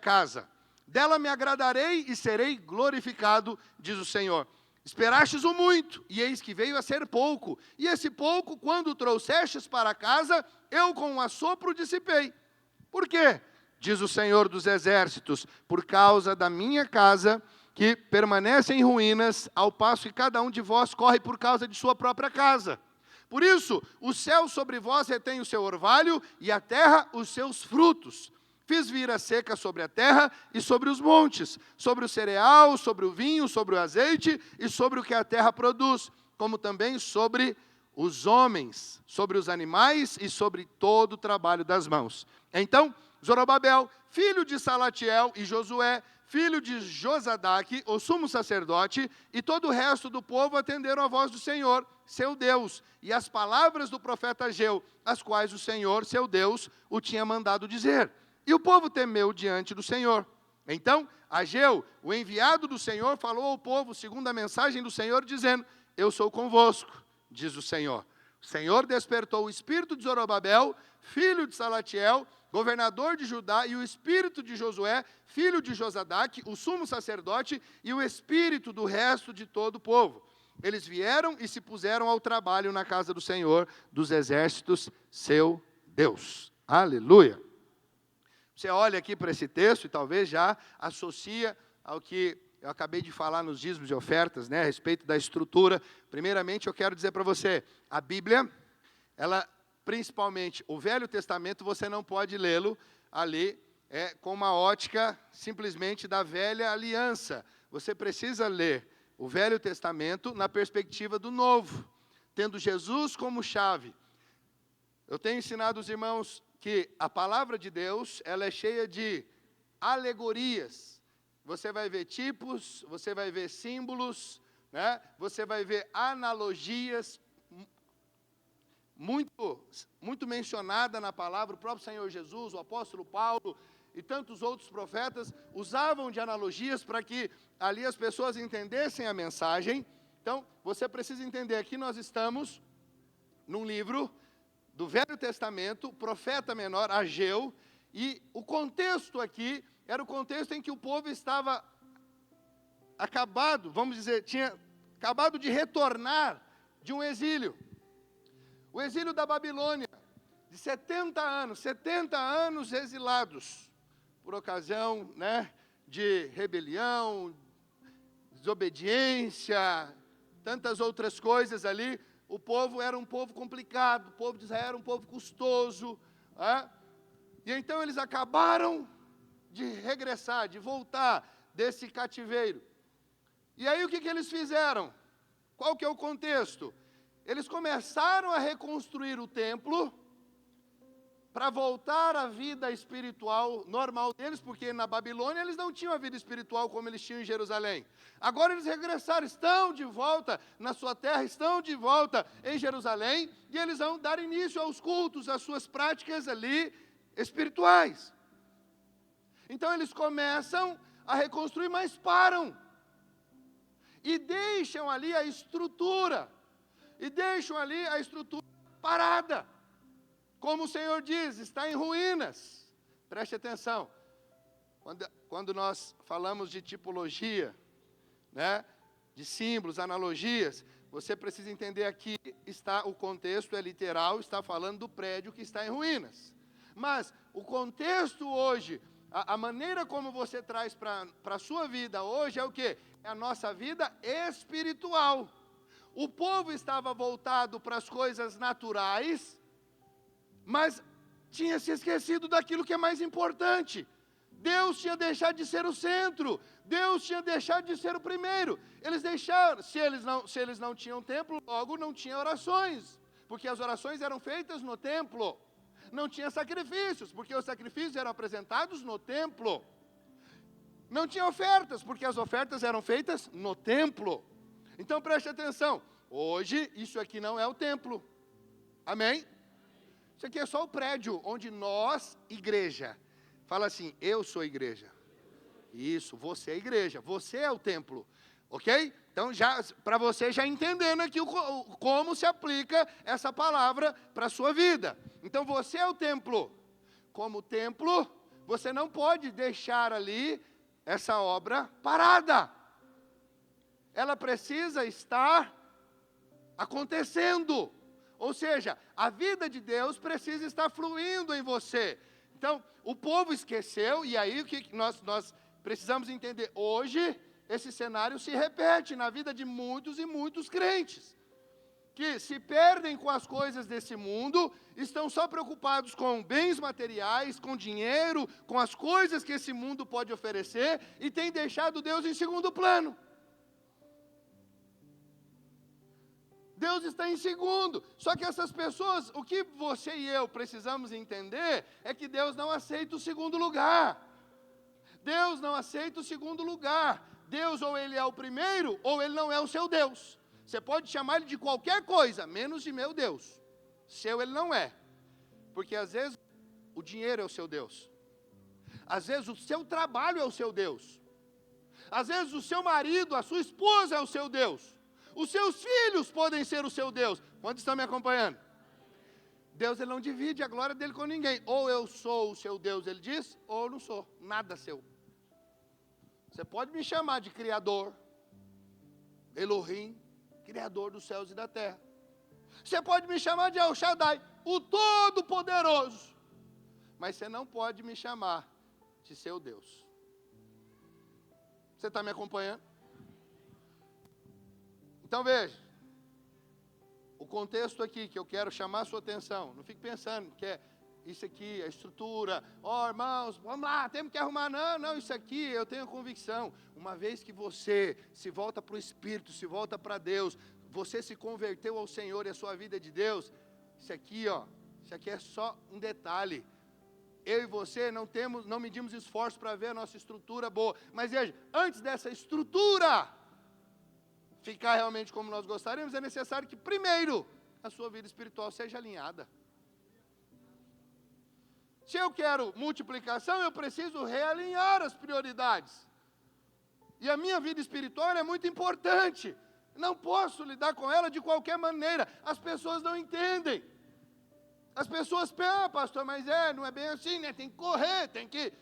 casa. Dela me agradarei e serei glorificado, diz o Senhor. Esperastes o muito, e eis que veio a ser pouco. E esse pouco, quando o trouxestes para casa, eu com um assopro dissipei. Por quê? Diz o Senhor dos Exércitos, por causa da minha casa, que permanece em ruínas, ao passo que cada um de vós corre por causa de sua própria casa. Por isso, o céu sobre vós retém o seu orvalho, e a terra os seus frutos. Fiz vir a seca sobre a terra e sobre os montes, sobre o cereal, sobre o vinho, sobre o azeite e sobre o que a terra produz, como também sobre os homens, sobre os animais e sobre todo o trabalho das mãos. Então, Zorobabel, filho de Salatiel, e Josué, filho de Josadaque, o sumo sacerdote, e todo o resto do povo atenderam a voz do Senhor, seu Deus, e as palavras do profeta Ageu, as quais o Senhor, seu Deus, o tinha mandado dizer. E o povo temeu diante do Senhor. Então, Ageu, o enviado do Senhor, falou ao povo, segundo a mensagem do Senhor, dizendo: eu sou convosco, diz o Senhor. O Senhor despertou o espírito de Zorobabel, filho de Salatiel, governador de Judá, e o espírito de Josué, filho de Josadaque, o sumo sacerdote, e o espírito do resto de todo o povo. Eles vieram e se puseram ao trabalho na casa do Senhor dos exércitos, seu Deus. Aleluia! Você olha aqui para esse texto e talvez já associa ao que eu acabei de falar nos dízimos e ofertas, né, a respeito da estrutura. Primeiramente, eu quero dizer para você, a Bíblia, ela, principalmente o Velho Testamento, você não pode lê-lo ali com uma ótica simplesmente da velha aliança. Você precisa ler o Velho Testamento na perspectiva do Novo, tendo Jesus como chave. Eu tenho ensinado os irmãos que a palavra de Deus, ela é cheia de alegorias. Você vai ver tipos, você vai ver símbolos, né? Você vai ver analogias, muito mencionada na palavra. O próprio Senhor Jesus, o apóstolo Paulo e tantos outros profetas usavam de analogias para que ali as pessoas entendessem a mensagem. Então, você precisa entender, aqui nós estamos num livro do Velho Testamento, profeta menor, Ageu, e o contexto aqui era o contexto em que o povo estava tinha acabado de retornar de um exílio. O exílio da Babilônia, de 70 anos exilados, por ocasião, né, de rebelião, desobediência, tantas outras coisas ali. O povo era um povo complicado, o povo de Israel era um povo custoso. E então eles acabaram de regressar, de voltar desse cativeiro. E aí o que eles fizeram? Qual que é o contexto? Eles começaram a reconstruir o templo para voltar à vida espiritual normal deles, porque na Babilônia eles não tinham a vida espiritual como eles tinham em Jerusalém. Agora eles regressaram, estão de volta na sua terra, estão de volta em Jerusalém, e eles vão dar início aos cultos, às suas práticas ali espirituais. Então eles começam a reconstruir, mas param. E deixam ali a estrutura. Parada. Como o Senhor diz, está em ruínas. Preste atenção. Quando nós falamos de tipologia, né, de símbolos, analogias, você precisa entender aqui, o contexto é literal, está falando do prédio que está em ruínas. Mas o contexto hoje, a maneira como você traz para a sua vida hoje é o quê? É a nossa vida espiritual. O povo estava voltado para as coisas naturais, mas tinha se esquecido daquilo que é mais importante. Deus tinha deixado de ser o centro. Deus tinha deixado de ser o primeiro. Eles deixaram, se eles não tinham templo, logo não tinha orações, porque as orações eram feitas no templo. Não tinha sacrifícios, porque os sacrifícios eram apresentados no templo. Não tinha ofertas, porque as ofertas eram feitas no templo. Então preste atenção, hoje isso aqui não é o templo. Amém? Isso aqui é só o prédio onde nós, igreja, fala assim, eu sou igreja. Isso, você é igreja, você é o templo. Ok? Então, para você já entendendo aqui como se aplica essa palavra para a sua vida. Então, você é o templo. Como templo, Você não pode deixar ali essa obra parada. Ela precisa estar acontecendo. Ou seja, a vida de Deus precisa estar fluindo em você. Então, o povo esqueceu, e aí o que nós precisamos entender? Hoje, esse cenário se repete na vida de muitos e muitos crentes, que se perdem com as coisas desse mundo, estão só preocupados com bens materiais, com dinheiro, com as coisas que esse mundo pode oferecer, e têm deixado Deus em segundo plano. Deus está em segundo. Só que essas pessoas, o que você e eu precisamos entender é que Deus não aceita o segundo lugar. Deus não aceita o segundo lugar. Deus ou Ele é o primeiro, ou Ele não é o seu Deus. Você pode chamar Ele de qualquer coisa, menos de meu Deus. Seu Ele não é. Porque às vezes o dinheiro é o seu Deus. Às vezes o seu trabalho é o seu Deus. Às vezes o seu marido, a sua esposa é o seu Deus. Os seus filhos podem ser o seu Deus. Quantos estão me acompanhando? Deus, Ele não divide a glória dEle com ninguém. Ou eu sou o seu Deus, Ele diz, ou eu não sou. Nada seu. Você pode me chamar de Criador, Elohim, Criador dos céus e da terra. Você pode me chamar de El Shaddai, o Todo-Poderoso. Mas você não pode me chamar de seu Deus. Você está me acompanhando? Então veja, o contexto aqui que eu quero chamar a sua atenção, não fique pensando que é isso aqui, a estrutura, irmãos, vamos lá, temos que arrumar, não, isso aqui eu tenho convicção, uma vez que você se volta para o Espírito, se volta para Deus, você se converteu ao Senhor e a sua vida é de Deus, isso aqui é só um detalhe. Eu e você não medimos esforço para ver a nossa estrutura boa, mas veja, antes dessa estrutura ficar realmente como nós gostaríamos, é necessário que primeiro a sua vida espiritual seja alinhada. Se eu quero multiplicação, eu preciso realinhar as prioridades. E a minha vida espiritual é muito importante. Não posso lidar com ela de qualquer maneira. As pessoas não entendem. As pessoas pensam, pastor, mas não é bem assim, né? Tem que correr, tem que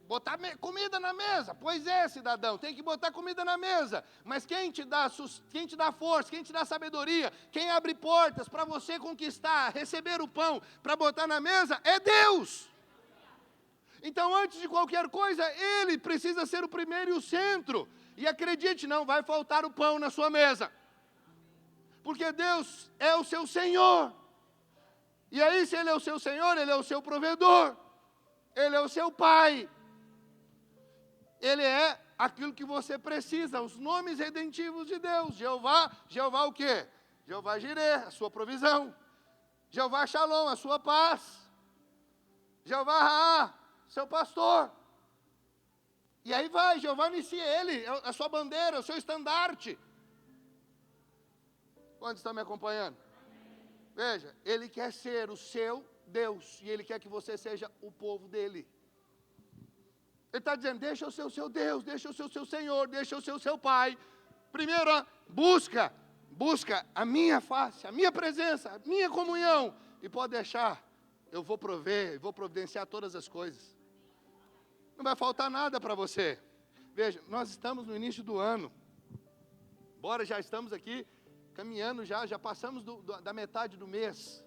botar comida na mesa. Pois é, cidadão, tem que botar comida na mesa. Mas quem te dá força, quem te dá sabedoria, quem abre portas para você conquistar, receber o pão, para botar na mesa, é Deus. Então, antes de qualquer coisa, Ele precisa ser o primeiro e o centro. E acredite, não vai faltar o pão na sua mesa. Porque Deus é o seu Senhor. E aí, se Ele é o seu Senhor, Ele é o seu provedor. Ele é o seu Pai. Ele é aquilo que você precisa, os nomes redentivos de Deus. Jeová o quê? Jeová Jireh, a sua provisão. Jeová Shalom, a sua paz. Jeová Raá, seu pastor. E aí vai, Jeová Nissi, Ele, a sua bandeira, o seu estandarte. Quantos estão me acompanhando? Veja, Ele quer ser o seu Deus, e Ele quer que você seja o povo dEle. Ele está dizendo, deixa eu ser o seu Deus, deixa eu ser o seu Senhor, deixa eu ser o seu Pai. Primeiro, busca a minha face, a minha presença, a minha comunhão, e pode deixar, eu vou prover, vou providenciar todas as coisas. Não vai faltar nada para você. Veja, nós estamos no início do ano, embora já estamos aqui, caminhando já passamos da metade do mês.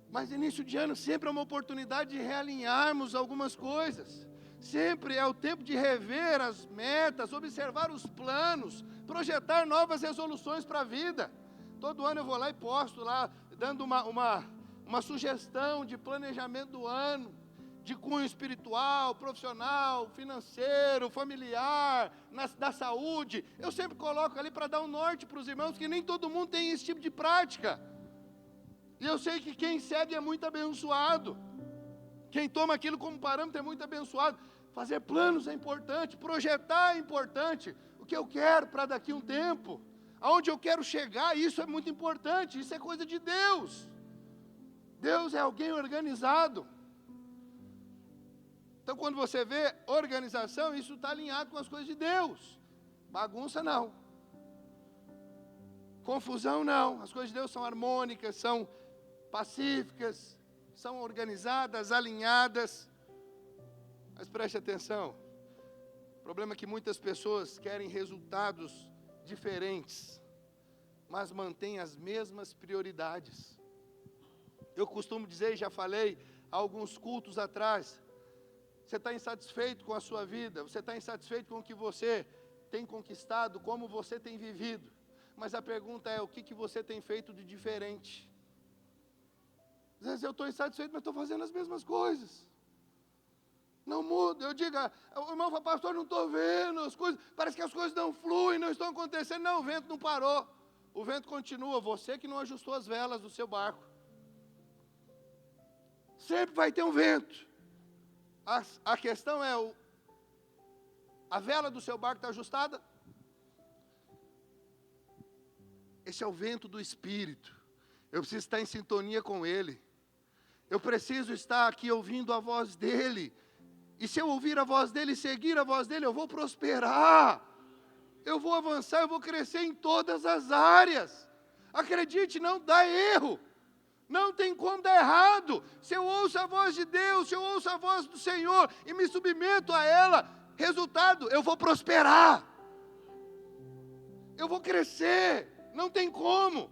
Mas início de ano sempre é uma oportunidade de realinharmos algumas coisas. Sempre é o tempo de rever as metas, observar os planos, projetar novas resoluções para a vida. Todo ano eu vou lá e posto lá, dando uma sugestão de planejamento do ano, de cunho espiritual, profissional, financeiro, familiar, da saúde. Eu sempre coloco ali para dar um norte para os irmãos, que nem todo mundo tem esse tipo de prática. E eu sei que quem segue é muito abençoado. Quem toma aquilo como parâmetro é muito abençoado. Fazer planos é importante, projetar é importante. O que eu quero para daqui a um tempo, aonde eu quero chegar, isso é muito importante, isso é coisa de Deus. Deus é alguém organizado. Então, quando você vê organização, isso está alinhado com as coisas de Deus. Bagunça não. Confusão não. As coisas de Deus são harmônicas, são pacíficas, são organizadas, alinhadas. Mas preste atenção, o problema é que muitas pessoas querem resultados diferentes, mas mantêm as mesmas prioridades. Eu costumo dizer, e já falei há alguns cultos atrás, você está insatisfeito com a sua vida, você está insatisfeito com o que você tem conquistado, como você tem vivido, mas a pergunta é, o que você tem feito de diferente? Às vezes eu estou insatisfeito, mas estou fazendo as mesmas coisas. Não muda. Eu digo, o irmão fala, pastor, não estou vendo as coisas, parece que as coisas não fluem, não estão acontecendo. Não, o vento não parou, o vento continua, você que não ajustou as velas do seu barco. Sempre vai ter um vento. A questão é, a vela do seu barco está ajustada? Esse é o vento do Espírito. Eu preciso estar em sintonia com Ele. Eu preciso estar aqui ouvindo a voz dEle. E se eu ouvir a voz dEle e seguir a voz dEle, eu vou prosperar. Eu vou avançar, eu vou crescer em todas as áreas. Acredite, não dá erro. Não tem como dar errado. Se eu ouço a voz de Deus, se eu ouço a voz do Senhor e me submeto a ela, resultado, eu vou prosperar. Eu vou crescer. Não tem como.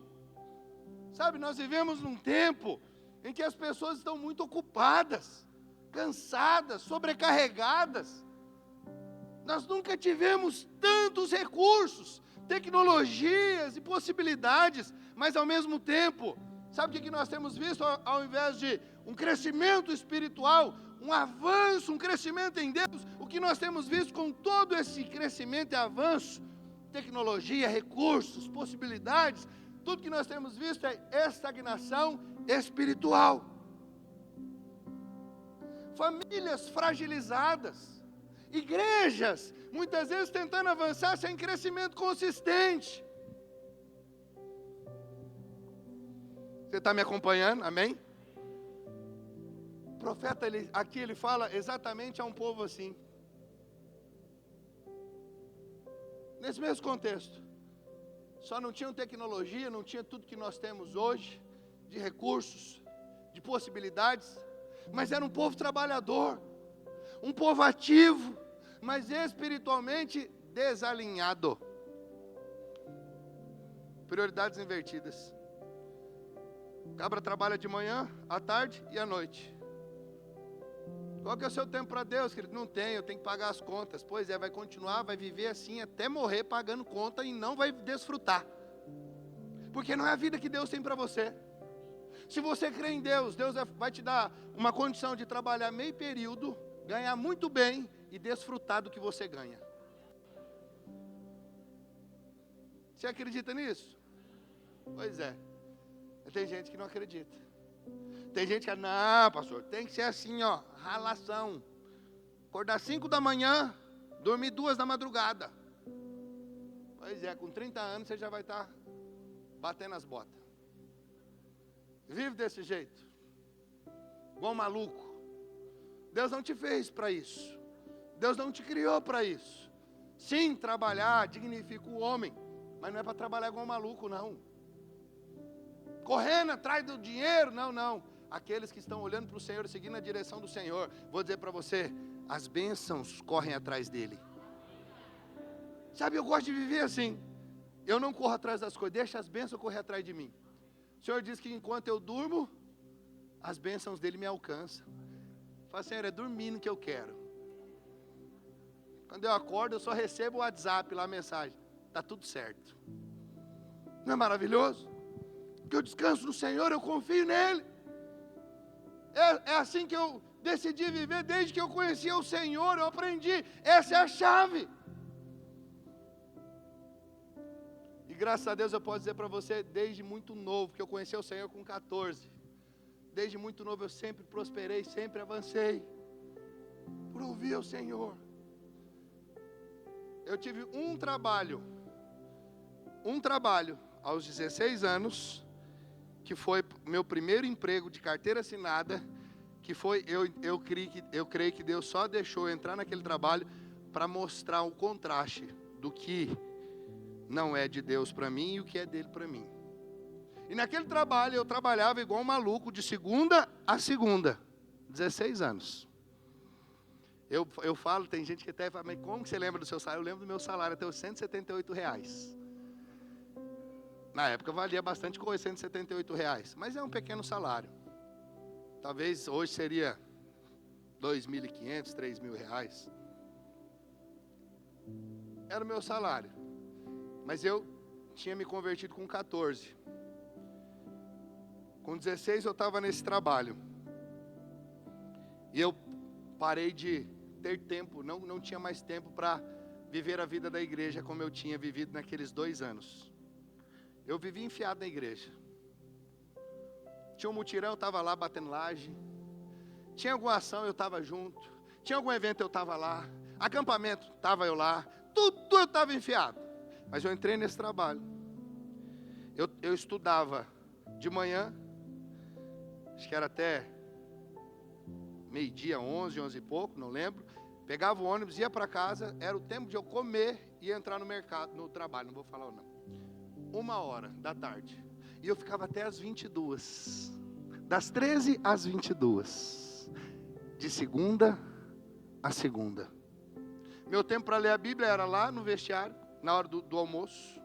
Sabe, nós vivemos num tempo em que as pessoas estão muito ocupadas, cansadas, sobrecarregadas. Nós nunca tivemos tantos recursos, tecnologias e possibilidades, mas ao mesmo tempo, sabe o que nós temos visto? Ao invés de um crescimento espiritual, um avanço, um crescimento em Deus, o que nós temos visto com todo esse crescimento e avanço, tecnologia, recursos, possibilidades, tudo que nós temos visto é estagnação espiritual. Famílias fragilizadas, igrejas, muitas vezes tentando avançar sem crescimento consistente. Você está me acompanhando? Amém? O profeta, aqui ele fala exatamente a um povo assim. Nesse mesmo contexto. Só não tinham tecnologia, não tinha tudo que nós temos hoje, de recursos, de possibilidades, mas era um povo trabalhador, um povo ativo, mas espiritualmente desalinhado. Prioridades invertidas. O cabra trabalha de manhã, à tarde e à noite. Qual que é o seu tempo para Deus, querido? Não tem, eu tenho que pagar as contas. Pois é, vai continuar, vai viver assim até morrer pagando conta e não vai desfrutar. Porque não é a vida que Deus tem para você. Se você crê em Deus, Deus vai te dar uma condição de trabalhar meio período, ganhar muito bem e desfrutar do que você ganha. Você acredita nisso? Pois é. Tem gente que não acredita. Tem gente que não, pastor, tem que ser assim, ó, ralação. Acordar 5 da manhã, dormir 2 da madrugada. Pois é, com 30 anos você já vai estar batendo as botas. Vive desse jeito, igual um maluco. Deus não te fez para isso. Deus não te criou para isso. Sim, trabalhar dignifica o homem, mas não é para trabalhar igual um maluco, não. Correndo atrás do dinheiro, não. Aqueles que estão olhando para o Senhor, seguindo a direção do Senhor, vou dizer para você, as bênçãos correm atrás dele. Sabe, eu gosto de viver assim. Eu não corro atrás das coisas, deixa as bênçãos correr atrás de mim. O Senhor diz que enquanto eu durmo, as bênçãos dele me alcançam. Fala, Senhor, é dormindo que eu quero. Quando eu acordo, eu só recebo o WhatsApp lá, a mensagem. Está tudo certo. Não é maravilhoso? Porque eu descanso no Senhor, eu confio nele. É assim que eu decidi viver, desde que eu conheci o Senhor, eu aprendi. Essa é a chave. E graças a Deus eu posso dizer para você, desde muito novo, que eu conheci o Senhor com 14. Desde muito novo eu sempre prosperei, sempre avancei. Por ouvir o Senhor. Eu tive um trabalho aos 16 anos, que foi meu primeiro emprego de carteira assinada, que foi, eu creio que Deus só deixou eu entrar naquele trabalho para mostrar o contraste do que não é de Deus para mim e o que é dele para mim. E naquele trabalho eu trabalhava igual um maluco de segunda a segunda, 16 anos. Eu falo, tem gente que até fala, mas como que você lembra do seu salário? Eu lembro do meu salário até os R$ 178. Na época valia bastante coisa, R$ 178. Mas é um pequeno salário. Talvez hoje seria R$ 2.500, R$ 3.000. Era o meu salário. Mas eu tinha me convertido com 14. Com 16 eu estava nesse trabalho. E eu parei de ter tempo, não tinha mais tempo para viver a vida da igreja como eu tinha vivido naqueles 2 anos. Eu vivia enfiado na igreja. Tinha um mutirão, eu estava lá batendo laje. Tinha alguma ação, eu estava junto. Tinha algum evento, eu estava lá. Acampamento, estava eu lá. Tudo eu estava enfiado. Mas eu entrei nesse trabalho. Eu estudava de manhã, acho que era até meio-dia, 11 e pouco, não lembro. Pegava o ônibus, ia para casa, era o tempo de eu comer e entrar no mercado, no trabalho, não vou falar não. 1h da tarde. E eu ficava até às 22. Das 13 às 22. De segunda a segunda. Meu tempo para ler a Bíblia era lá no vestiário, na hora do almoço.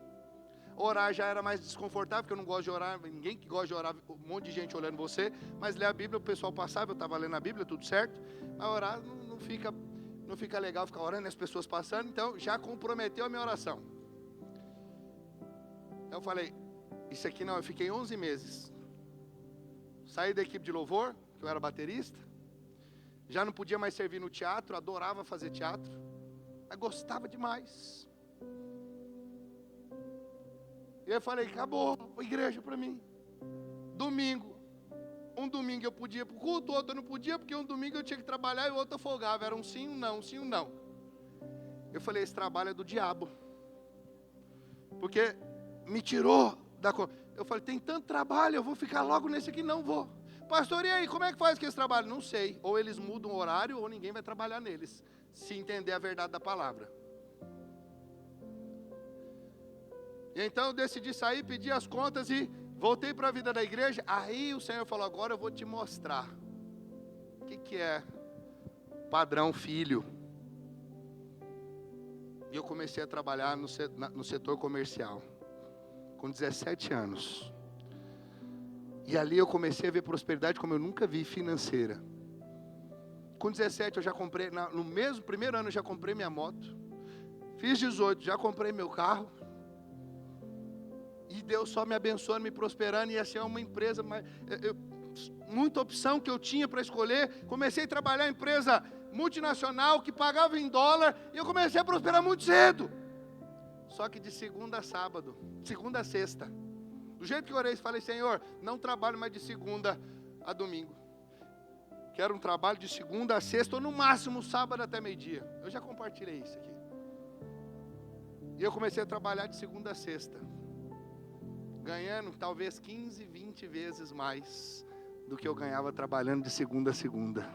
Orar já era mais desconfortável, porque eu não gosto de orar, ninguém que gosta de orar, um monte de gente olhando você, mas ler a Bíblia, o pessoal passava, eu estava lendo a Bíblia, tudo certo, mas orar não fica legal ficar orando, as pessoas passando, então já comprometeu a minha oração. Eu falei, isso aqui não, eu fiquei 11 meses, saí da equipe de louvor, que eu era baterista, já não podia mais servir no teatro, adorava fazer teatro, mas gostava demais. E eu falei, acabou a igreja para mim. Domingo. Um domingo eu podia ir para o culto, outro eu não podia, porque um domingo eu tinha que trabalhar e o outro eu folgava. Era um sim, um não, um sim, um não. Eu falei, esse trabalho é do diabo. Porque me tirou da... Eu falei, tem tanto trabalho, eu vou ficar logo nesse aqui? Não vou. Pastor, e aí, como é que faz com esse trabalho? Não sei. Ou eles mudam o horário, ou ninguém vai trabalhar neles. Se entender a verdade da palavra. E então eu decidi sair, pedir as contas e voltei para a vida da igreja. Aí o Senhor falou, agora eu vou te mostrar o que é padrão filho. E eu comecei a trabalhar no setor comercial, com 17 anos. E ali eu comecei a ver prosperidade como eu nunca vi financeira. Com 17 eu já comprei, no mesmo primeiro ano eu já comprei minha moto. Fiz 18, já comprei meu carro. E Deus só me abençoando, me prosperando, e assim é uma empresa, muita opção que eu tinha para escolher. Comecei a trabalhar em empresa multinacional que pagava em dólar, e eu comecei a prosperar muito cedo. Só que de segunda a sábado, segunda a sexta, do jeito que eu orei, falei, Senhor, não trabalho mais de segunda a domingo. Quero um trabalho de segunda a sexta, ou no máximo sábado até meio-dia. Eu já compartilhei isso aqui. E eu comecei a trabalhar de segunda a sexta, ganhando talvez 15, 20 vezes mais do que eu ganhava trabalhando de segunda a segunda.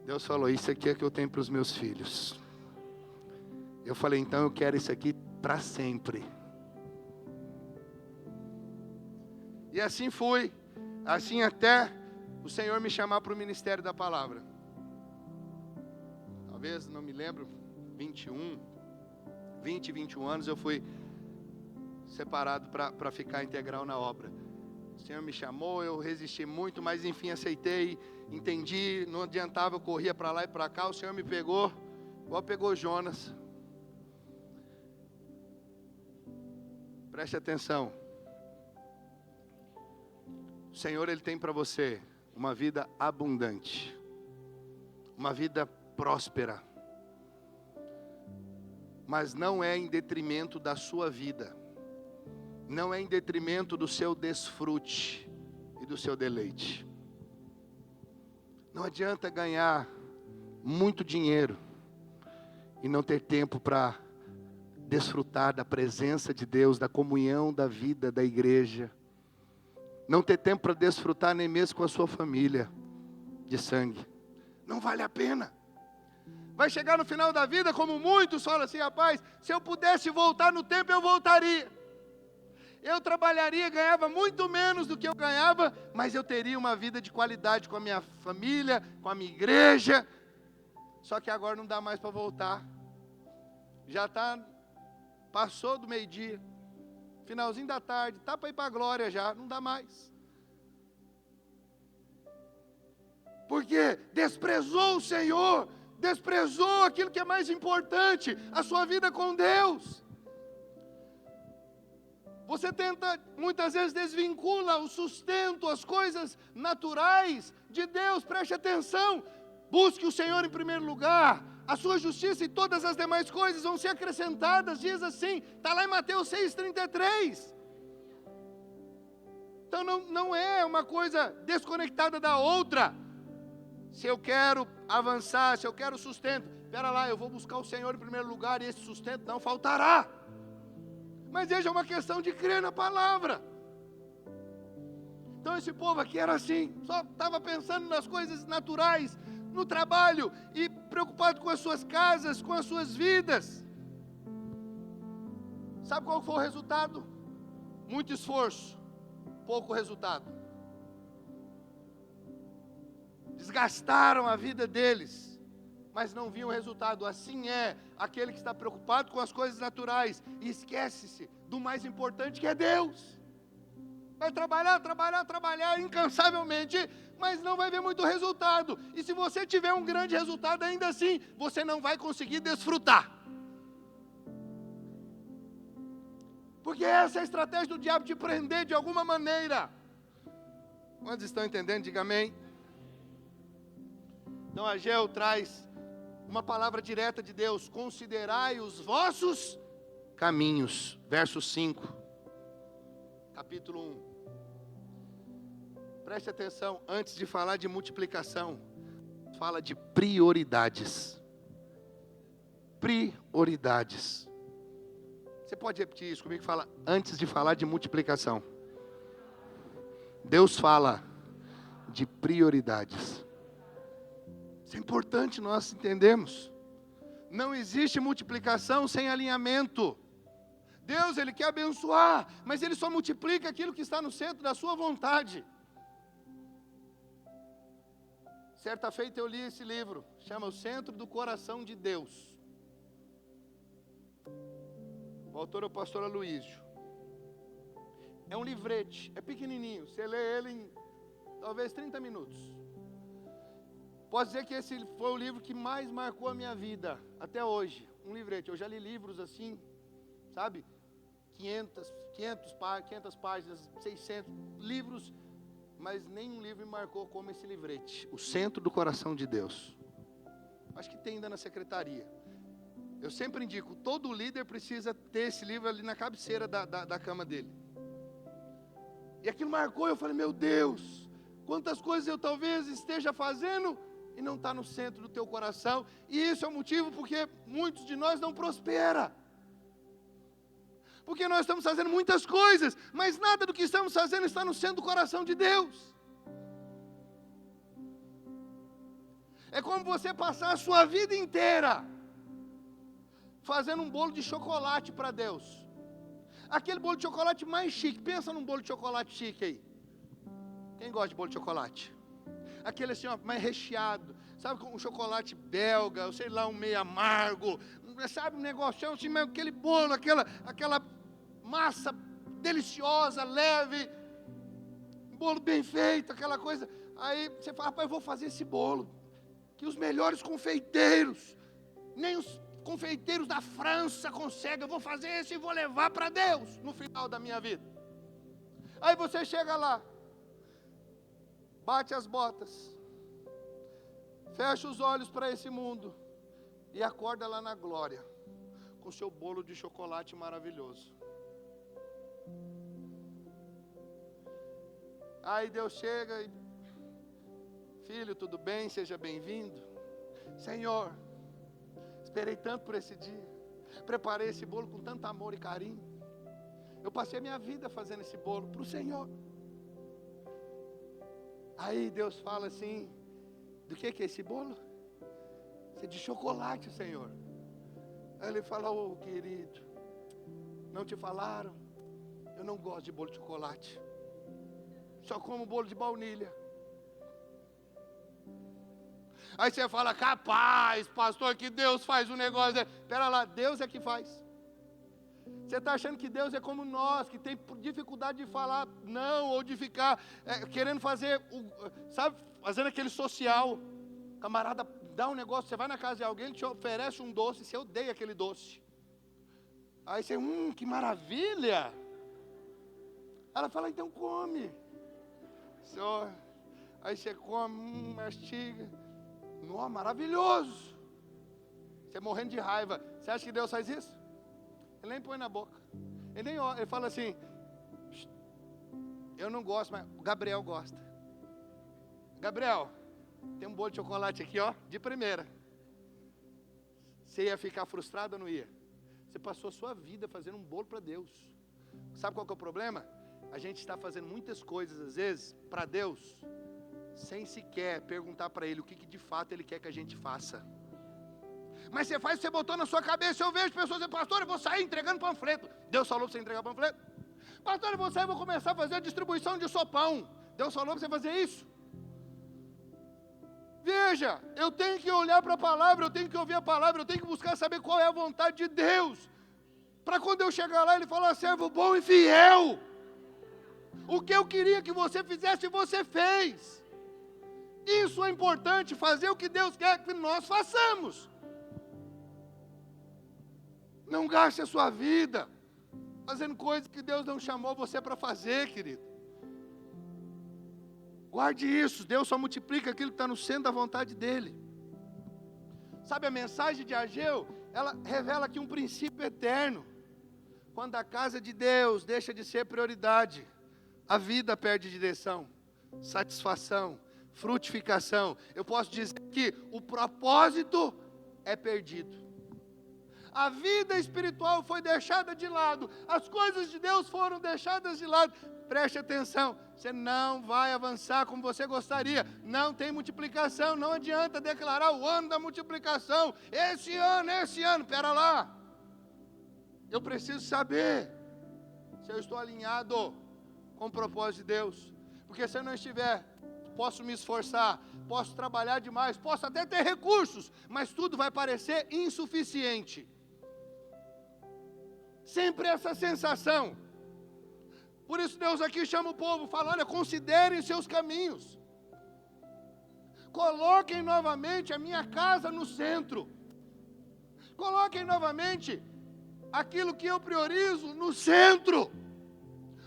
Deus falou, isso aqui é que eu tenho para os meus filhos. Eu falei, então eu quero isso aqui para sempre. E assim fui, assim até o Senhor me chamar para o ministério da palavra. Talvez, não me lembro, 20, 21 anos eu fui separado para ficar integral na obra. O Senhor me chamou, eu resisti muito, mas enfim aceitei, entendi, não adiantava, eu corria para lá e para cá, o Senhor me pegou, igual pegou Jonas. Preste atenção. O Senhor, Ele tem para você uma vida abundante, uma vida próspera, mas não é em detrimento da sua vida. Não é em detrimento do seu desfrute e do seu deleite. Não adianta ganhar muito dinheiro e não ter tempo para desfrutar da presença de Deus, da comunhão da vida da igreja. Não ter tempo para desfrutar nem mesmo com a sua família de sangue. Não vale a pena. Vai chegar no final da vida, como muitos falam assim, rapaz, se eu pudesse voltar no tempo, eu voltaria. Eu trabalharia, ganhava muito menos do que eu ganhava, mas eu teria uma vida de qualidade com a minha família, com a minha igreja. Só que agora não dá mais para voltar. Já passou do meio-dia, finalzinho da tarde, tá para ir para a glória já, não dá mais. Porque desprezou o Senhor, desprezou aquilo que é mais importante, a sua vida com Deus. Você tenta, muitas vezes desvincula o sustento, as coisas naturais de Deus, preste atenção. Busque o Senhor em primeiro lugar, a sua justiça e todas as demais coisas vão ser acrescentadas, diz assim, está lá em Mateus 6,33. Então não é uma coisa desconectada da outra. Se eu quero avançar, se eu quero sustento, espera lá, eu vou buscar o Senhor em primeiro lugar e esse sustento não faltará. Mas veja, é uma questão de crer na palavra. Então esse povo aqui era assim, só estava pensando nas coisas naturais, no trabalho e preocupado com as suas casas, com as suas vidas. Sabe qual foi o resultado? Muito esforço, pouco resultado. Desgastaram a vida deles, mas não viam resultado. Assim é aquele que está preocupado com as coisas naturais e esquece-se do mais importante, que é Deus. Vai trabalhar incansavelmente, mas não vai ver muito resultado. E se você tiver um grande resultado, ainda assim, você não vai conseguir desfrutar. Porque essa é a estratégia do diabo, te prender de alguma maneira. Quantos estão entendendo? Diga amém. Então Ageu traz uma palavra direta de Deus: considerai os vossos caminhos. Verso 5, capítulo 1. Preste atenção, antes de falar de multiplicação, fala de prioridades. Prioridades. Você pode repetir isso comigo? Fala, antes de falar de multiplicação, Deus fala de prioridades. Isso é importante nós entendermos. Não existe multiplicação sem alinhamento. Deus, Ele quer abençoar, mas Ele só multiplica aquilo que está no centro da sua vontade. Certa feita eu li esse livro, chama O Centro do Coração de Deus. O autor é o pastor Aloísio. É um livrete, é pequenininho, você lê ele em talvez 30 minutos. Posso dizer que esse foi o livro que mais marcou a minha vida, até hoje. Um livrete, eu já li livros assim, sabe? 500 páginas, 600 livros, mas nenhum livro me marcou como esse livrete. O Centro do Coração de Deus. Acho que tem ainda na secretaria. Eu sempre indico, todo líder precisa ter esse livro ali na cabeceira da cama dele. E aquilo marcou, eu falei, meu Deus, quantas coisas eu talvez esteja fazendo e não está no centro do teu coração. E isso é o motivo porque muitos de nós não prosperam. Porque nós estamos fazendo muitas coisas, mas nada do que estamos fazendo está no centro do coração de Deus. É como você passar a sua vida inteira fazendo um bolo de chocolate para Deus. Aquele bolo de chocolate mais chique. Pensa num bolo de chocolate chique aí. Quem gosta de bolo de chocolate? Aquele assim, ó, mais recheado. Sabe, com um chocolate belga, ou sei lá, um meio amargo. Sabe, um negócio assim, aquele bolo, aquela massa deliciosa, leve. Um bolo bem feito, aquela coisa. Aí você fala, rapaz, eu vou fazer esse bolo. Que os melhores confeiteiros, nem os confeiteiros da França conseguem. Eu vou fazer esse e vou levar para Deus no final da minha vida. Aí você chega lá, bate as botas, fecha os olhos para esse mundo e acorda lá na glória com seu bolo de chocolate maravilhoso. Aí Deus chega e, filho, tudo bem? Seja bem-vindo. Senhor, esperei tanto por esse dia, preparei esse bolo com tanto amor e carinho. Eu passei a minha vida fazendo esse bolo para o Senhor. Aí Deus fala assim, do que é esse bolo? Isso é de chocolate, Senhor. Aí Ele fala, ô querido, não te falaram? Eu não gosto de bolo de chocolate, só como bolo de baunilha. Aí você fala, capaz, pastor, que Deus faz um negócio. Espera lá, Deus é que faz. Você está achando que Deus é como nós, que tem dificuldade de falar não, ou de ficar querendo fazer, sabe, fazendo aquele social. Camarada, dá um negócio, você vai na casa de alguém, ele te oferece um doce, você odeia aquele doce. Aí você, que maravilha. Ela fala, então come. Senhor, aí você come, mastiga. Nossa, maravilhoso. Você morrendo de raiva. Você acha que Deus faz isso? Ele nem põe na boca. Ele fala assim, eu não gosto, mas o Gabriel gosta. Gabriel, tem um bolo de chocolate aqui, ó, de primeira. Você ia ficar frustrado ou não ia? Você passou a sua vida fazendo um bolo para Deus. Sabe qual que é o problema? A gente está fazendo muitas coisas, às vezes, para Deus, sem sequer perguntar para Ele o que de fato Ele quer que a gente faça. Mas você faz, você botou na sua cabeça. Eu vejo pessoas dizendo, pastor, eu vou sair entregando panfleto. Deus falou para você entregar panfleto? Pastor, eu vou sair, vou começar a fazer a distribuição de sopão. Deus falou para você fazer isso? Veja, eu tenho que olhar para a palavra, eu tenho que ouvir a palavra, eu tenho que buscar saber qual é a vontade de Deus. Para quando eu chegar lá, Ele falar, servo bom e fiel. O que eu queria que você fizesse, você fez. Isso é importante, fazer o que Deus quer que nós façamos. Não gaste a sua vida fazendo coisas que Deus não chamou você para fazer, querido. Guarde isso, Deus só multiplica aquilo que está no centro da vontade dEle. Sabe, a mensagem de Ageu, ela revela aqui um princípio eterno. Quando a casa de Deus deixa de ser prioridade, a vida perde direção, satisfação, frutificação. Eu posso dizer que o propósito é perdido. A vida espiritual foi deixada de lado, as coisas de Deus foram deixadas de lado. Preste atenção, você não vai avançar como você gostaria, não tem multiplicação, não adianta declarar o ano da multiplicação, esse ano, espera lá, eu preciso saber se eu estou alinhado com o propósito de Deus, porque se eu não estiver, posso me esforçar, posso trabalhar demais, posso até ter recursos, mas tudo vai parecer insuficiente. Sempre essa sensação. Por isso Deus aqui chama o povo, fala, olha, considerem seus caminhos. Coloquem novamente a minha casa no centro. Coloquem novamente aquilo que eu priorizo no centro.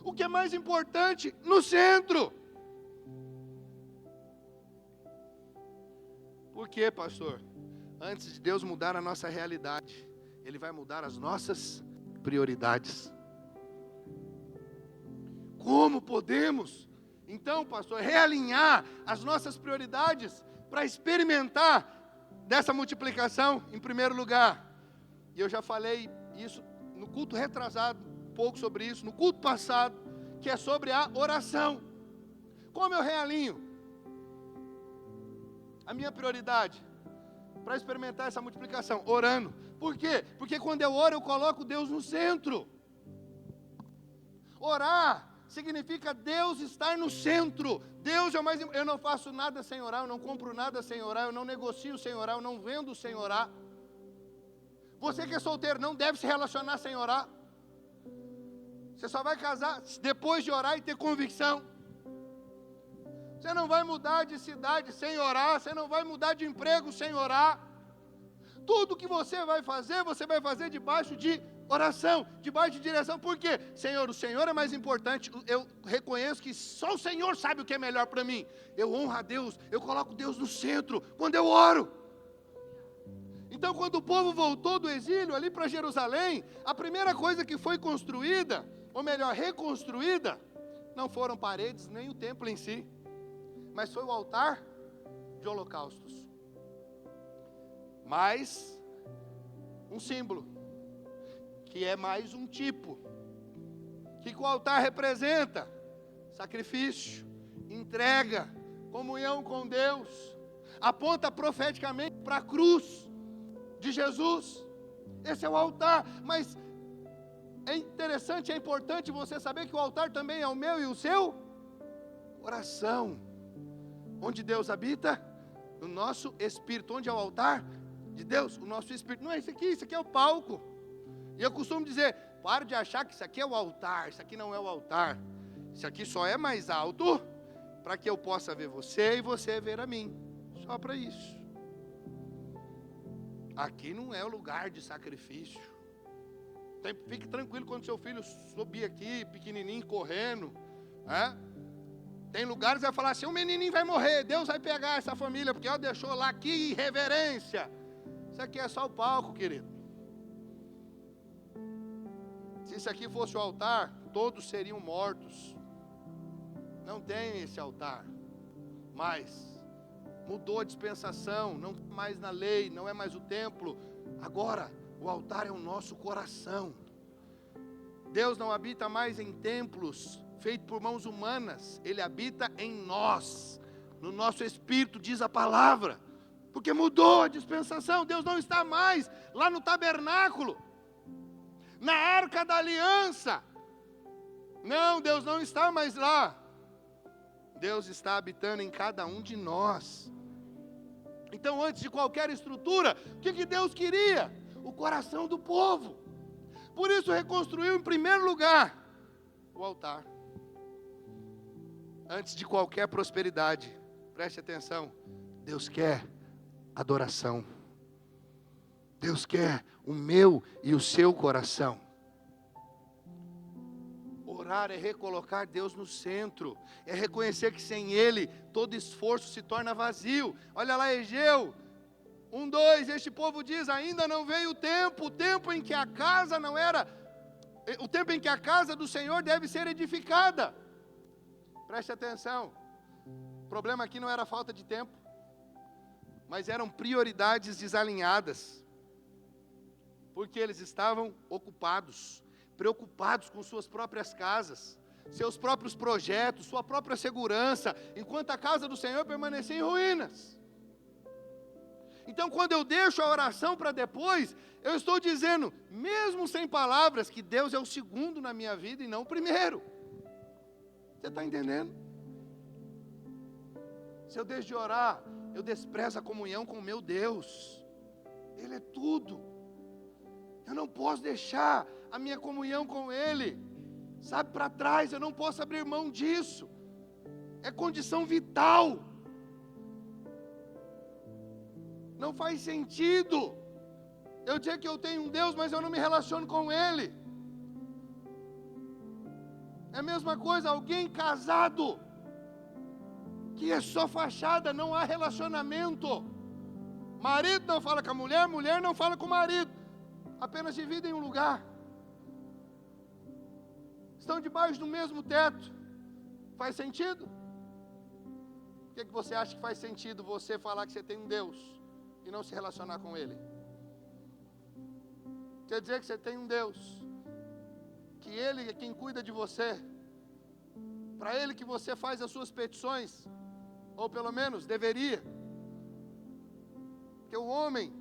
O que é mais importante, no centro. Por quê, pastor? Antes de Deus mudar a nossa realidade, Ele vai mudar as nossas prioridades. Como podemos, então, pastor, realinhar as nossas prioridades para experimentar dessa multiplicação? Em primeiro lugar, e eu já falei isso no culto retrasado, um pouco sobre isso, no culto passado, que é sobre a oração. Como eu realinho a minha prioridade para experimentar essa multiplicação? Orando. Por quê? Porque quando eu oro, eu coloco Deus no centro. Orar significa Deus estar no centro. Deus é o mais importante. Eu não faço nada sem orar, eu não compro nada sem orar, eu não negocio sem orar, eu não vendo sem orar. Você que é solteiro não deve se relacionar sem orar. Você só vai casar depois de orar e ter convicção. Você não vai mudar de cidade sem orar, você não vai mudar de emprego sem orar. Tudo que você vai fazer debaixo de oração, debaixo de direção. Por quê? Senhor, o Senhor é mais importante. Eu reconheço que só o Senhor sabe o que é melhor para mim. Eu honro a Deus, eu coloco Deus no centro quando eu oro. Então, quando o povo voltou do exílio ali para Jerusalém, a primeira coisa que foi construída, ou melhor, reconstruída, não foram paredes nem o templo em si, mas foi o altar de holocaustos. Mais um símbolo, que é mais um tipo. O que o altar representa? Sacrifício, entrega, comunhão com Deus. Aponta profeticamente para a cruz de Jesus. Esse é o altar. Mas é interessante, é importante você saber que o altar também é o meu e o seu coração. Onde Deus habita? No nosso espírito. Onde é o altar de Deus? O nosso espírito. Não é isso aqui é o palco. E eu costumo dizer, pare de achar que isso aqui é o altar, isso aqui não é o altar. Isso aqui só é mais alto para que eu possa ver você e você ver a mim. Só para isso. Aqui não é o lugar de sacrifício. Fique tranquilo quando seu filho subir aqui, pequenininho, correndo. Tem lugares que vai falar assim, o menininho vai morrer, Deus vai pegar essa família, porque deixou lá, que irreverência. Isso aqui é só o palco, querido. Se isso aqui fosse o altar, todos seriam mortos. Não tem esse altar. Mas mudou a dispensação, não é mais na lei, não é mais o templo. Agora, o altar é o nosso coração. Deus não habita mais em templos feitos por mãos humanas. Ele habita em nós, no nosso espírito, diz a palavra. Porque mudou a dispensação. Deus não está mais lá no tabernáculo, na arca da aliança. Não, Deus não está mais lá. Deus está habitando em cada um de nós. Então, antes de qualquer estrutura, o que Deus queria? O coração do povo. Por isso reconstruiu em primeiro lugar o altar. Antes de qualquer prosperidade, preste atenção, Deus quer adoração. Deus quer o meu e o seu coração. Orar é recolocar Deus no centro, é reconhecer que sem Ele todo esforço se torna vazio. Olha lá Egeu 1:2, este povo diz, ainda não veio o tempo em que a casa não era, o tempo em que a casa do Senhor deve ser edificada. Preste atenção, o problema aqui não era falta de tempo, mas eram prioridades desalinhadas, porque eles estavam ocupados, preocupados com suas próprias casas, seus próprios projetos, sua própria segurança, enquanto a casa do Senhor permanecia em ruínas. Então, quando eu deixo a oração para depois, eu estou dizendo, mesmo sem palavras, que Deus é o segundo na minha vida e não o primeiro. Você está entendendo? Se eu deixo de orar, eu desprezo a comunhão com o meu Deus. Ele é tudo. Eu não posso deixar a minha comunhão com Ele, sabe, para trás. Eu não posso abrir mão disso. É condição vital. Não faz sentido eu dizer que eu tenho um Deus, mas eu não me relaciono com Ele. É a mesma coisa, alguém casado, que é só fachada, não há relacionamento. Marido não fala com a mulher, mulher não fala com o marido. Apenas dividem um lugar. Estão debaixo do mesmo teto. Faz sentido? Por que você acha que faz sentido você falar que você tem um Deus e não se relacionar com Ele? Quer dizer que você tem um Deus, que Ele é quem cuida de você, para Ele que você faz as suas petições, ou pelo menos deveria. Porque o homem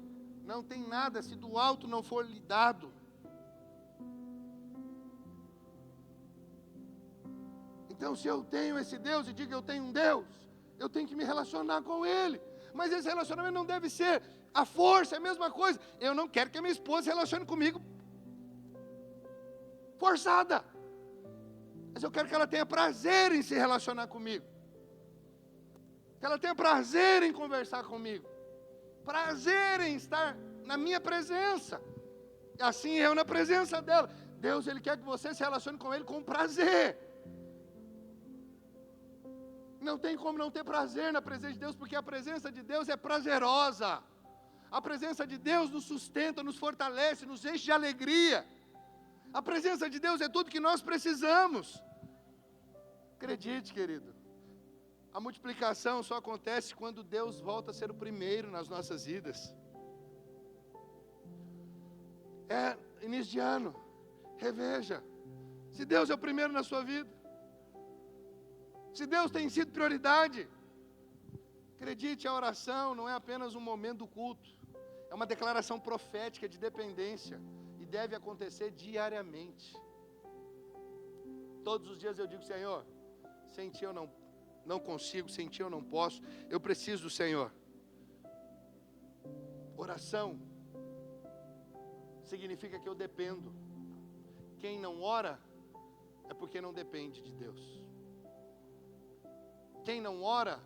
não tem nada se do alto não for lhe dado. Então, se eu tenho esse Deus e digo que eu tenho um Deus, eu tenho que me relacionar com Ele. Mas esse relacionamento não deve ser a força, é a mesma coisa. Eu não quero que a minha esposa se relacione comigo forçada. Mas eu quero que ela tenha prazer em se relacionar comigo. Que ela tenha prazer em conversar comigo. Prazer em estar na minha presença. E assim eu na presença dela. Deus, Ele quer que você se relacione com Ele com prazer. Não tem como não ter prazer na presença de Deus, porque a presença de Deus é prazerosa. A presença de Deus nos sustenta, nos fortalece, nos enche de alegria. A presença de Deus é tudo que nós precisamos. Acredite, querido, a multiplicação só acontece quando Deus volta a ser o primeiro nas nossas vidas. É início de ano, reveja, se Deus é o primeiro na sua vida, se Deus tem sido prioridade. Acredite, a oração não é apenas um momento do culto, é uma declaração profética de dependência, e deve acontecer diariamente. Todos os dias eu digo, Senhor, sem Ti eu não consigo, sem Ti eu não posso, eu preciso do Senhor. Oração significa que eu dependo. Quem não ora é porque não depende de Deus. Quem não ora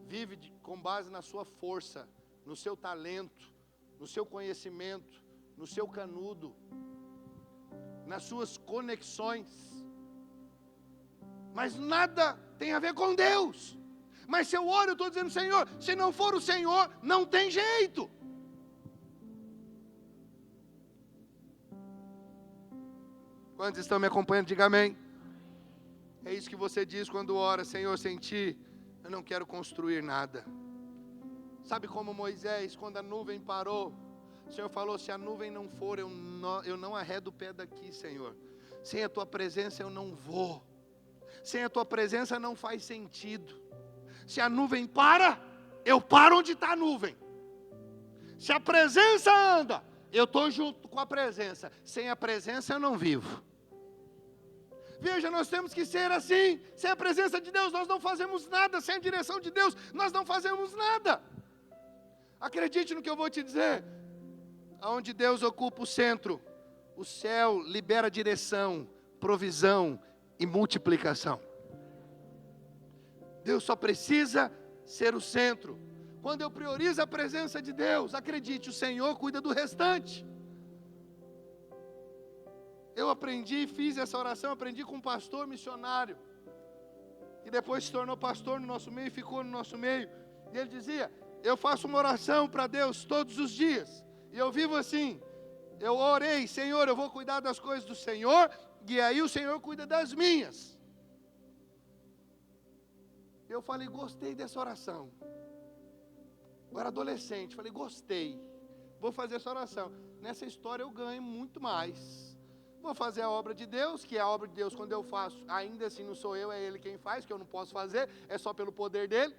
vive com base na sua força, no seu talento, no seu conhecimento, no seu canudo, nas suas conexões. Mas nada tem a ver com Deus. Mas se eu oro, eu estou dizendo: Senhor, se não for o Senhor, não tem jeito. Quantos estão me acompanhando? Diga amém. É isso que você diz quando ora: Senhor, sem ti eu não quero construir nada. Sabe como Moisés, quando a nuvem parou, o Senhor falou: se a nuvem não for, eu não arredo o pé daqui, Senhor. Sem a tua presença eu não vou. Sem a tua presença não faz sentido. Se a nuvem para, eu paro onde está a nuvem. Se a presença anda, eu estou junto com a presença. Sem a presença eu não vivo. Veja, nós temos que ser assim. Sem a presença de Deus nós não fazemos nada. Sem a direção de Deus nós não fazemos nada. Acredite no que eu vou te dizer. Aonde Deus ocupa o centro, o céu libera direção, provisão e multiplicação. Deus só precisa ser o centro. Quando eu priorizo a presença de Deus, acredite, o Senhor cuida do restante. Eu aprendi, fiz essa oração, aprendi com um pastor missionário, que depois se tornou pastor no nosso meio, ficou no nosso meio. E ele dizia: eu faço uma oração para Deus todos os dias. E eu vivo assim. Eu orei: Senhor, eu vou cuidar das coisas do Senhor, e aí o Senhor cuida das minhas. Eu falei: gostei dessa oração. Eu era adolescente, falei: gostei, vou fazer essa oração. Nessa história eu ganho muito mais. Vou fazer a obra de Deus, que é a obra de Deus. Quando eu faço, ainda assim não sou eu, é Ele quem faz, que eu não posso fazer, é só pelo poder dEle.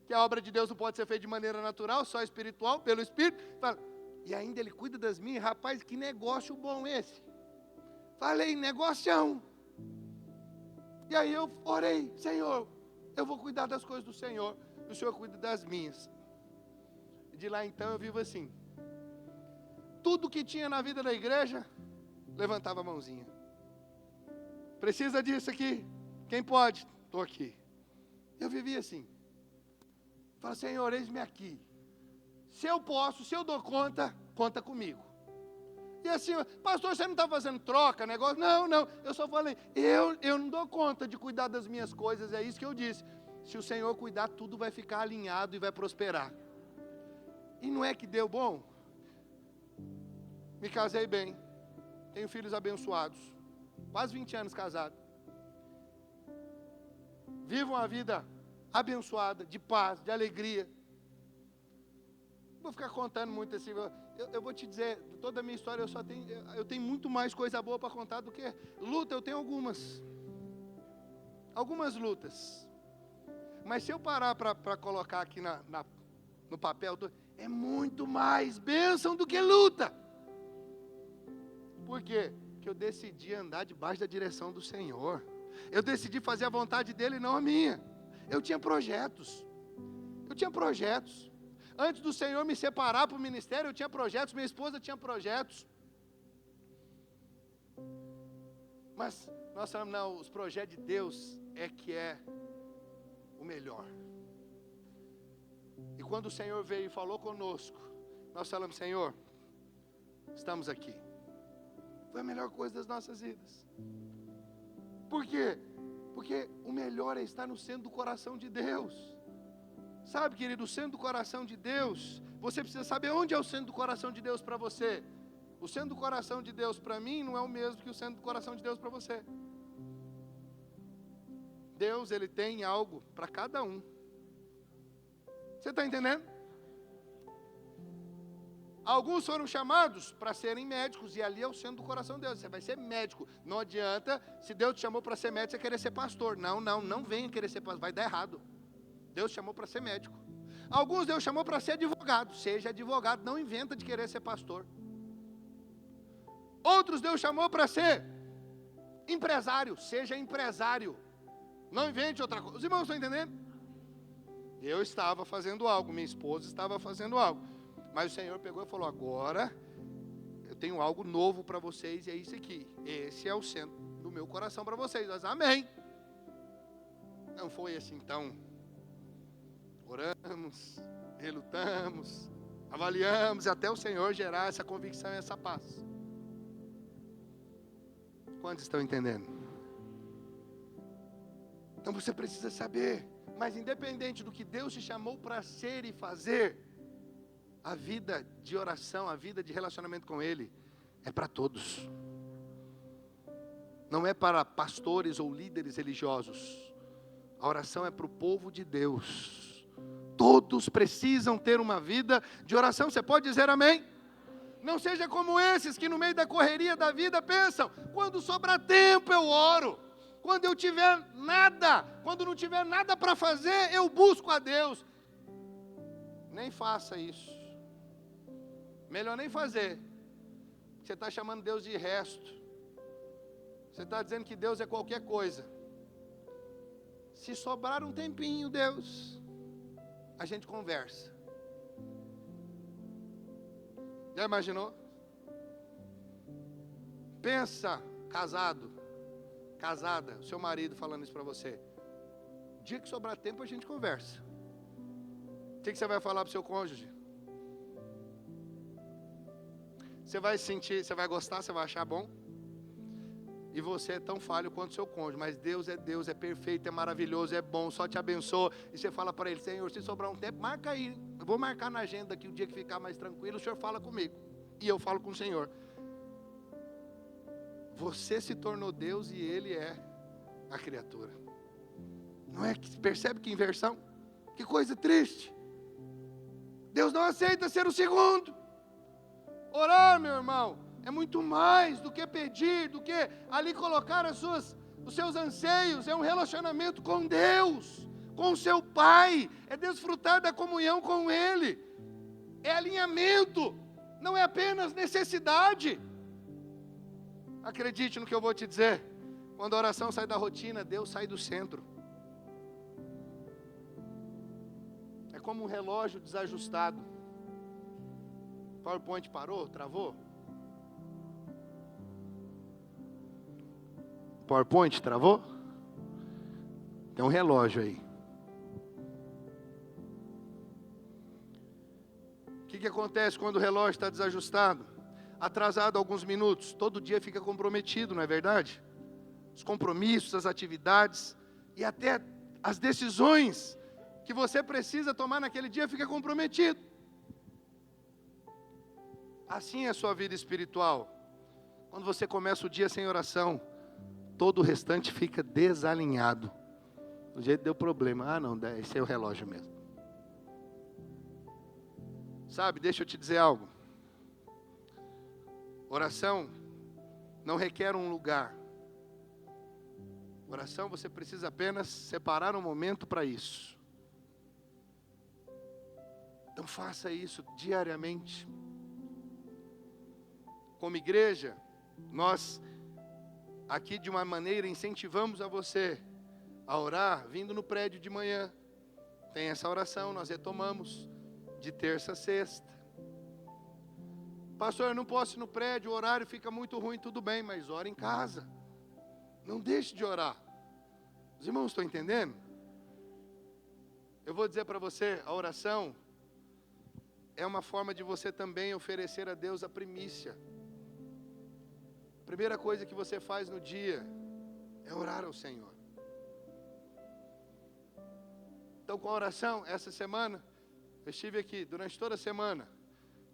Que a obra de Deus não pode ser feita de maneira natural, só espiritual, pelo Espírito. E ainda Ele cuida das minhas. Rapaz, que negócio bom esse. Falei: negocião. E aí eu orei: Senhor, eu vou cuidar das coisas do Senhor, e o Senhor cuida das minhas. E de lá então eu vivo assim. Tudo que tinha na vida da igreja, levantava a mãozinha. Precisa disso aqui? Quem pode? Estou aqui. Eu vivia assim. Fala: Senhor, eis-me aqui. Se eu posso, se eu dou conta, conta comigo. E assim: pastor, você não está fazendo troca, negócio? Não. Eu só falei: eu não dou conta de cuidar das minhas coisas. É isso que eu disse. Se o Senhor cuidar, tudo vai ficar alinhado e vai prosperar. E não é que deu bom? Me casei bem. Tenho filhos abençoados. Quase 20 anos casado. Vivo uma vida abençoada, de paz, de alegria. Não vou ficar contando muito assim. Eu vou te dizer, toda a minha história eu tenho muito mais coisa boa para contar do que luta. Eu tenho algumas lutas. Mas se eu parar para colocar aqui no papel, é muito mais bênção do que luta. Por quê? Porque eu decidi andar debaixo da direção do Senhor. Eu decidi fazer a vontade dEle e não a minha. Eu tinha projetos. Antes do Senhor me separar para o ministério, eu tinha projetos. Minha esposa tinha projetos. Mas nós falamos: não, os projetos de Deus é o melhor. E quando o Senhor veio e falou conosco, nós falamos: Senhor, estamos aqui. Foi a melhor coisa das nossas vidas. Por quê? Porque o melhor é estar no centro do coração de Deus. Sabe, querido, o centro do coração de Deus, você precisa saber onde é o centro do coração de Deus para você. O centro do coração de Deus para mim não é o mesmo que o centro do coração de Deus para você. Deus, Ele tem algo para cada um. Você está entendendo? Alguns foram chamados para serem médicos, e ali é o centro do coração de Deus. Você vai ser médico. Não adianta, se Deus te chamou para ser médico, você querer ser pastor. Não venha querer ser pastor, vai dar errado. Deus te chamou para ser médico. Alguns Deus chamou para ser advogado. Seja advogado, não inventa de querer ser pastor. Outros Deus chamou para ser empresário. Seja empresário. Não invente outra coisa. Os irmãos estão entendendo? Eu estava fazendo algo, minha esposa estava fazendo algo. Mas o Senhor pegou e falou: agora eu tenho algo novo para vocês, e é isso aqui. Esse é o centro do meu coração para vocês. Nós, amém. Não foi assim, então. Oramos, relutamos, avaliamos, até o Senhor gerar essa convicção e essa paz. Quantos estão entendendo? Então você precisa saber, mas independente do que Deus te chamou para ser e fazer, a vida de oração, a vida de relacionamento com Ele, é para todos. Não é para pastores ou líderes religiosos. A oração é para o povo de Deus. Todos precisam ter uma vida de oração. Você pode dizer amém? Não seja como esses que no meio da correria da vida pensam: quando sobrar tempo eu oro. Quando eu tiver nada, quando não tiver nada para fazer, eu busco a Deus. Nem faça isso. Melhor nem fazer. Você está chamando Deus de resto. Você está dizendo que Deus é qualquer coisa. Se sobrar um tempinho, Deus, a gente conversa. Já imaginou? Pensa, casado, casada, o seu marido falando isso para você. Dia que sobrar tempo a gente conversa. O que você vai falar para o seu cônjuge? Você vai sentir, você vai gostar, você vai achar bom? E você é tão falho quanto o seu cônjuge, mas Deus, é perfeito, é maravilhoso, é bom, só te abençoa. E você fala para Ele: Senhor, se sobrar um tempo, marca aí. Eu vou marcar na agenda aqui o dia que ficar mais tranquilo, o Senhor fala comigo. E eu falo com o Senhor. Você se tornou Deus e Ele é a criatura. Não é? Percebe que inversão? Que coisa triste. Deus não aceita ser o segundo. Orar, meu irmão, é muito mais do que pedir, do que ali colocar os seus anseios. É um relacionamento com Deus, com o seu Pai. É desfrutar da comunhão com Ele. É alinhamento, não é apenas necessidade. Acredite no que eu vou te dizer. Quando a oração sai da rotina, Deus sai do centro. É como um relógio desajustado. PowerPoint parou, travou? PowerPoint travou? Tem um relógio aí. O que acontece quando o relógio está desajustado? Atrasado alguns minutos, todo dia fica comprometido, não é verdade? Os compromissos, as atividades e até as decisões que você precisa tomar naquele dia fica comprometido. Assim é a sua vida espiritual. Quando você começa o dia sem oração, todo o restante fica desalinhado. Do jeito que deu problema. Ah, não, esse é o relógio mesmo. Sabe, deixa eu te dizer algo. Oração não requer um lugar. Oração, você precisa apenas separar um momento para isso. Então faça isso diariamente. Como igreja, nós aqui de uma maneira incentivamos a você a orar vindo no prédio de manhã. Tem essa oração, nós retomamos de terça a sexta. Pastor, eu não posso ir no prédio, o horário fica muito ruim, tudo bem, mas ora em casa. Não deixe de orar. Os irmãos estão entendendo? Eu vou dizer para você, a oração é uma forma de você também oferecer a Deus a primícia. A primeira coisa que você faz no dia é orar ao Senhor. Então, com a oração, essa semana, eu estive aqui durante toda a semana.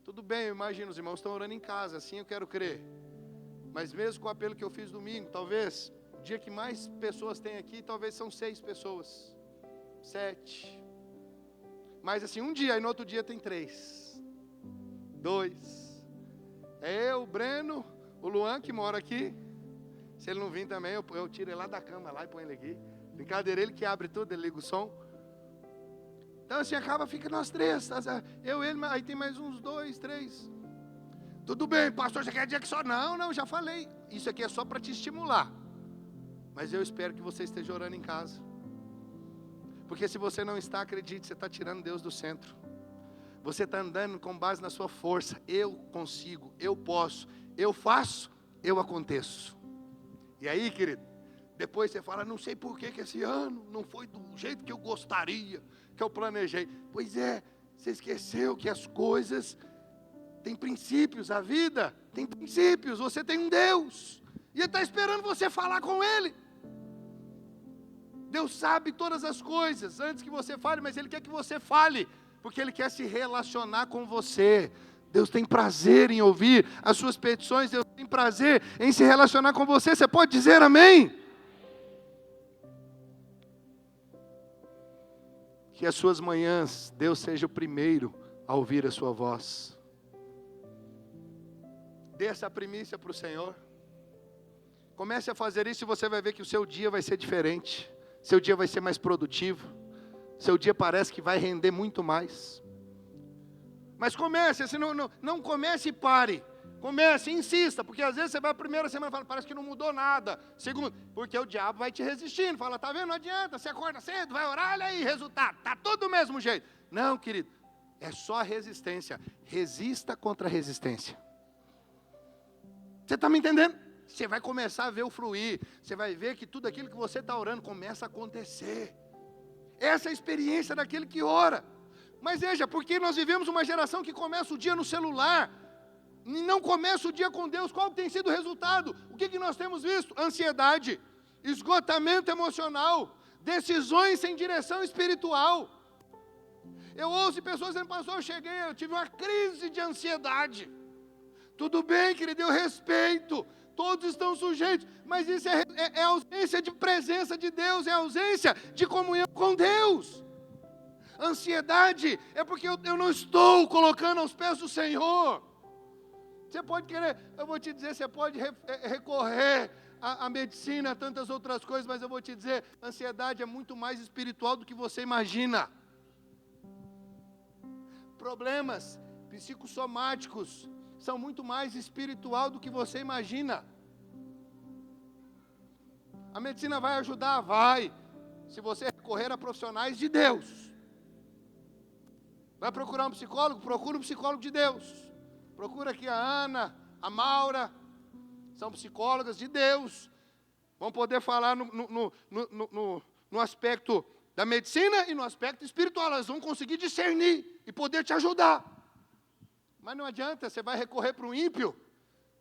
Tudo bem, eu imagino, os irmãos estão orando em casa, assim eu quero crer. Mas mesmo com o apelo que eu fiz domingo, talvez, o dia que mais pessoas tem aqui, talvez são 6 pessoas, 7. Mas assim, um dia, aí no outro dia tem 3, 2. É eu, o Breno, o Luan que mora aqui. Se ele não vir também, eu tiro ele lá da cama lá e ponho ele aqui. Brincadeira, ele que abre tudo, ele liga o som. Então assim, fica nós 3. Eu, ele, aí tem mais uns 2, 3. Tudo bem, pastor, você quer dizer que só? Não, já falei. Isso aqui é só para te estimular. Mas eu espero que você esteja orando em casa. Porque se você não está, acredite, você está tirando Deus do centro. Você está andando com base na sua força. Eu consigo, eu posso, eu faço, eu aconteço. E aí, querido, depois você fala, não sei por que esse ano não foi do jeito que eu gostaria, que eu planejei. Pois é, você esqueceu que as coisas têm princípios, a vida tem princípios, você tem um Deus, e Ele está esperando você falar com Ele. Deus sabe todas as coisas, antes que você fale, mas Ele quer que você fale, porque Ele quer se relacionar com você. Deus tem prazer em ouvir as suas petições, Deus tem prazer em se relacionar com você. Você pode dizer amém? Que as suas manhãs, Deus seja o primeiro a ouvir a sua voz. Dê essa primícia para o Senhor. Comece a fazer isso e você vai ver que o seu dia vai ser diferente. Seu dia vai ser mais produtivo. Seu dia parece que vai render muito mais. Mas comece, assim, não comece e pare. Comece, insista, porque às vezes você vai a primeira semana e fala, parece que não mudou nada. Segundo, porque o diabo vai te resistindo. Fala, tá vendo, não adianta, você acorda cedo, vai orar, olha aí, resultado, tá tudo do mesmo jeito. Não, querido, é só a resistência. Resista contra a resistência. Você está me entendendo? Você vai começar a ver o fluir. Você vai ver que tudo aquilo que você está orando começa a acontecer. Essa é a experiência daquele que ora. Mas veja, porque nós vivemos uma geração que começa o dia no celular, e não começa o dia com Deus. Qual tem sido o resultado? O que nós temos visto? Ansiedade, esgotamento emocional, decisões sem direção espiritual. Eu ouço pessoas dizendo, pastor, eu tive uma crise de ansiedade. Tudo bem, querido, eu respeito, todos estão sujeitos, mas isso é ausência de presença de Deus, é ausência de comunhão com Deus. Ansiedade é porque eu não estou colocando aos pés do Senhor. Você pode querer, eu vou te dizer, você pode recorrer à medicina, a tantas outras coisas, mas eu vou te dizer, ansiedade é muito mais espiritual do que você imagina. Problemas psicossomáticos são muito mais espiritual do que você imagina. A medicina vai ajudar? Vai, se você recorrer a profissionais de Deus. Vai procurar um psicólogo? Procura um psicólogo de Deus. Procura aqui a Ana, a Maura, são psicólogas de Deus. Vão poder falar no aspecto da medicina e no aspecto espiritual. Elas vão conseguir discernir e poder te ajudar. Mas não adianta, você vai recorrer para um ímpio,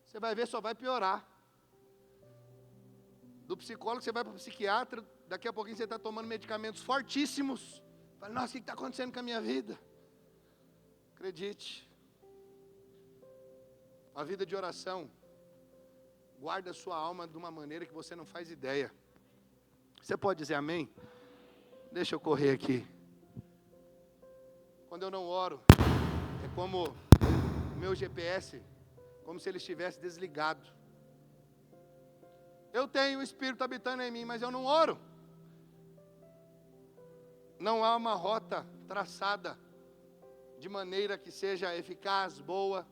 você vai ver, só vai piorar. Do psicólogo você vai para o psiquiatra, daqui a pouquinho você está tomando medicamentos fortíssimos. Fala, nossa, o que está acontecendo com a minha vida? Acredite, a vida de oração guarda a sua alma de uma maneira que você não faz ideia. Você pode dizer amém? Deixa eu correr aqui. Quando eu não oro, é como o meu GPS, como se ele estivesse desligado. Eu tenho o Espírito habitando em mim, mas eu não oro. Não há uma rota traçada de maneira que seja eficaz, boa.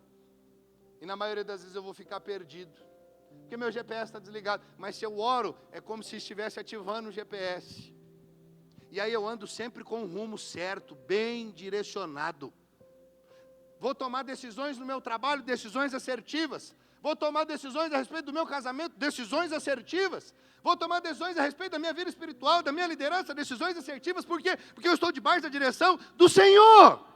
E na maioria das vezes eu vou ficar perdido, porque meu GPS está desligado. Mas se eu oro, é como se estivesse ativando o GPS. E aí eu ando sempre com o rumo certo, bem direcionado. Vou tomar decisões no meu trabalho, decisões assertivas. Vou tomar decisões a respeito do meu casamento, decisões assertivas. Vou tomar decisões a respeito da minha vida espiritual, da minha liderança, decisões assertivas. Por quê? Porque eu estou debaixo da direção do Senhor.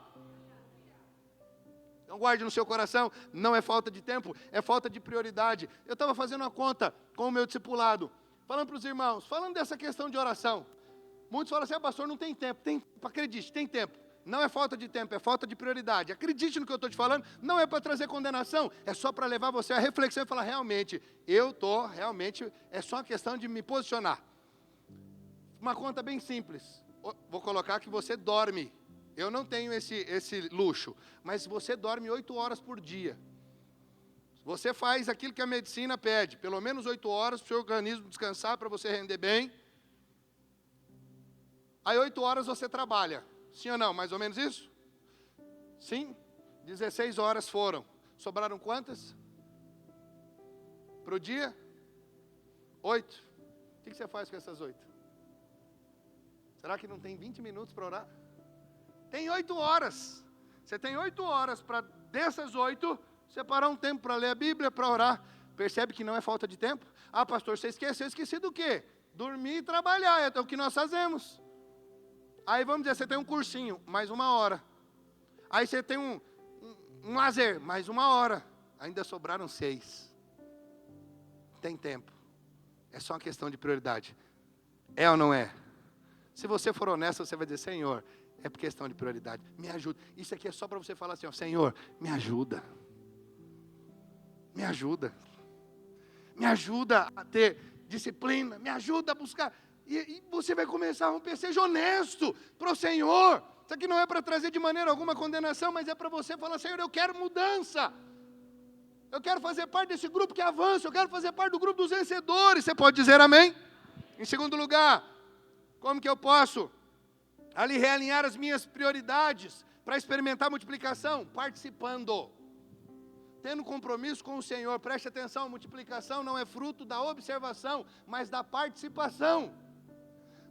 Então guarde no seu coração, não é falta de tempo, é falta de prioridade. Eu estava fazendo uma conta com o meu discipulado, falando para os irmãos, falando dessa questão de oração. Muitos falam assim, pastor, não tem tempo. Acredite, tem tempo. Não é falta de tempo, é falta de prioridade. Acredite no que eu estou te falando, não é para trazer condenação, é só para levar você à reflexão e falar, realmente, é só uma questão de me posicionar. Uma conta bem simples, vou colocar que você dorme. Eu não tenho esse luxo, mas você dorme 8 horas por dia. Você faz aquilo que a medicina pede, pelo menos 8 horas para o seu organismo descansar, para você render bem. Aí 8 horas você trabalha, sim ou não? Mais ou menos isso? Sim? 16 horas foram. Sobraram quantas? Para o dia? 8. O que você faz com essas 8? Será que não tem 20 minutos para orar? Tem 8 horas. Você tem 8 horas para, dessas 8, separar um tempo para ler a Bíblia, para orar. Percebe que não é falta de tempo? Ah, pastor, você esqueceu, esqueci do quê? Dormir e trabalhar, é o que nós fazemos. Aí vamos dizer, você tem um cursinho, mais 1 hora. Aí você tem um lazer, mais 1 hora. Ainda sobraram 6. Tem tempo. É só uma questão de prioridade. É ou não é? Se você for honesto, você vai dizer, Senhor, é por questão de prioridade. Me ajuda. Isso aqui é só para você falar assim, ó, Senhor, me ajuda. Me ajuda. Me ajuda a ter disciplina. Me ajuda a buscar. E você vai começar a romper. Seja honesto para o Senhor. Isso aqui não é para trazer de maneira alguma condenação, mas é para você falar, Senhor, eu quero mudança. Eu quero fazer parte desse grupo que avança. Eu quero fazer parte do grupo dos vencedores. Você pode dizer amém? Em segundo lugar, como que eu posso ali realinhar as minhas prioridades para experimentar a multiplicação? Participando. Tendo compromisso com o Senhor. Preste atenção, a multiplicação não é fruto da observação, mas da participação.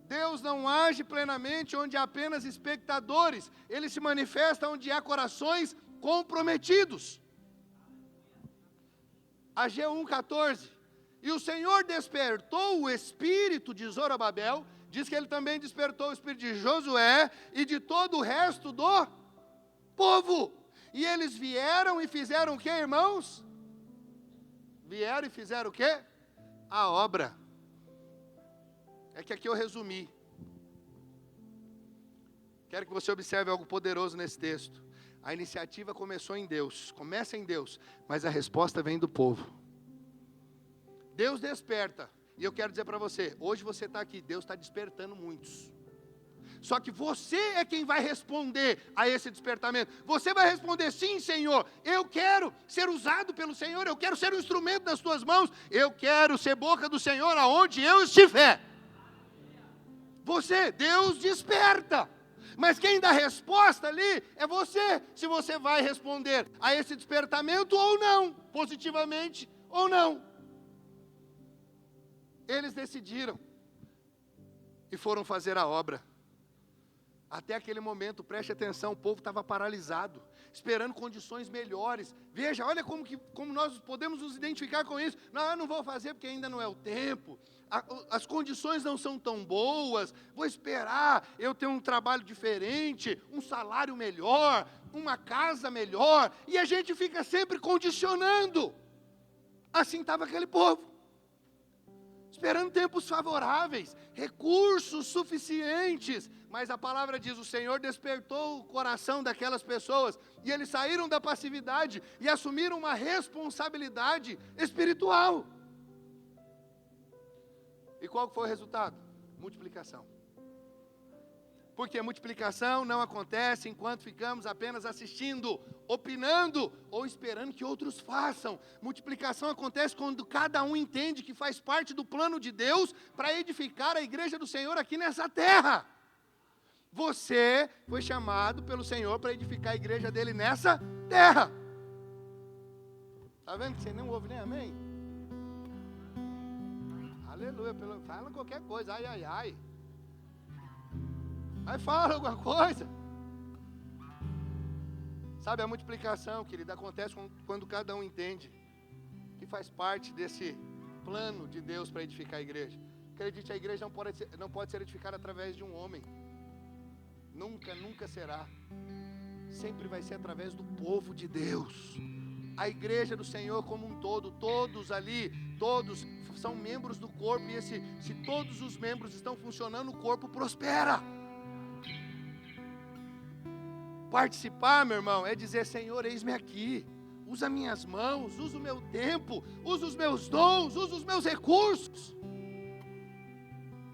Deus não age plenamente onde há apenas espectadores. Ele se manifesta onde há corações comprometidos. Ageu 1,14. E o Senhor despertou o espírito de Zorobabel. Diz que ele também despertou o espírito de Josué e de todo o resto do povo. E eles vieram e fizeram o que, irmãos? Vieram e fizeram o que? A obra. É que aqui eu resumi. Quero que você observe algo poderoso nesse texto. A iniciativa começou em Deus, começa em Deus, mas a resposta vem do povo. Deus desperta, e eu quero dizer para você, hoje você está aqui, Deus está despertando muitos. Só que você é quem vai responder a esse despertamento. Você vai responder, sim, Senhor, eu quero ser usado pelo Senhor, eu quero ser um instrumento das tuas mãos, eu quero ser boca do Senhor aonde eu estiver. Você, Deus desperta. Mas quem dá resposta ali é você, se você vai responder a esse despertamento ou não, positivamente ou não. Eles decidiram e foram fazer a obra. Até aquele momento, preste atenção, o povo estava paralisado, esperando condições melhores. Veja, olha como nós podemos nos identificar com isso. Não, eu não vou fazer porque ainda não é o tempo. As condições não são tão boas. Vou esperar eu ter um trabalho diferente, um salário melhor, uma casa melhor. E a gente fica sempre condicionando. Assim estava aquele povo. Esperando tempos favoráveis, recursos suficientes. Mas a palavra diz, o Senhor despertou o coração daquelas pessoas, e eles saíram da passividade, e assumiram uma responsabilidade espiritual. E qual foi o resultado? Multiplicação. Porque multiplicação não acontece enquanto ficamos apenas assistindo, opinando ou esperando que outros façam. Multiplicação acontece quando cada um entende que faz parte do plano de Deus para edificar a igreja do Senhor aqui nessa terra. Você foi chamado pelo Senhor para edificar a igreja dele nessa terra. Está vendo que você não ouve nem amém? Aleluia, fala qualquer coisa, ai, ai, ai. Aí fala alguma coisa. Sabe, a multiplicação, querida, acontece quando cada um entende que faz parte desse plano de Deus para edificar a igreja. Acredite, a igreja não pode ser edificada através de um homem. Nunca, nunca será. Sempre vai ser através do povo de Deus. A igreja do Senhor como um todo, todos ali, todos são membros do corpo. E se todos os membros estão funcionando, o corpo prospera. Participar, meu irmão, é dizer, Senhor, eis-me aqui. Usa minhas mãos, usa o meu tempo, usa os meus dons, usa os meus recursos.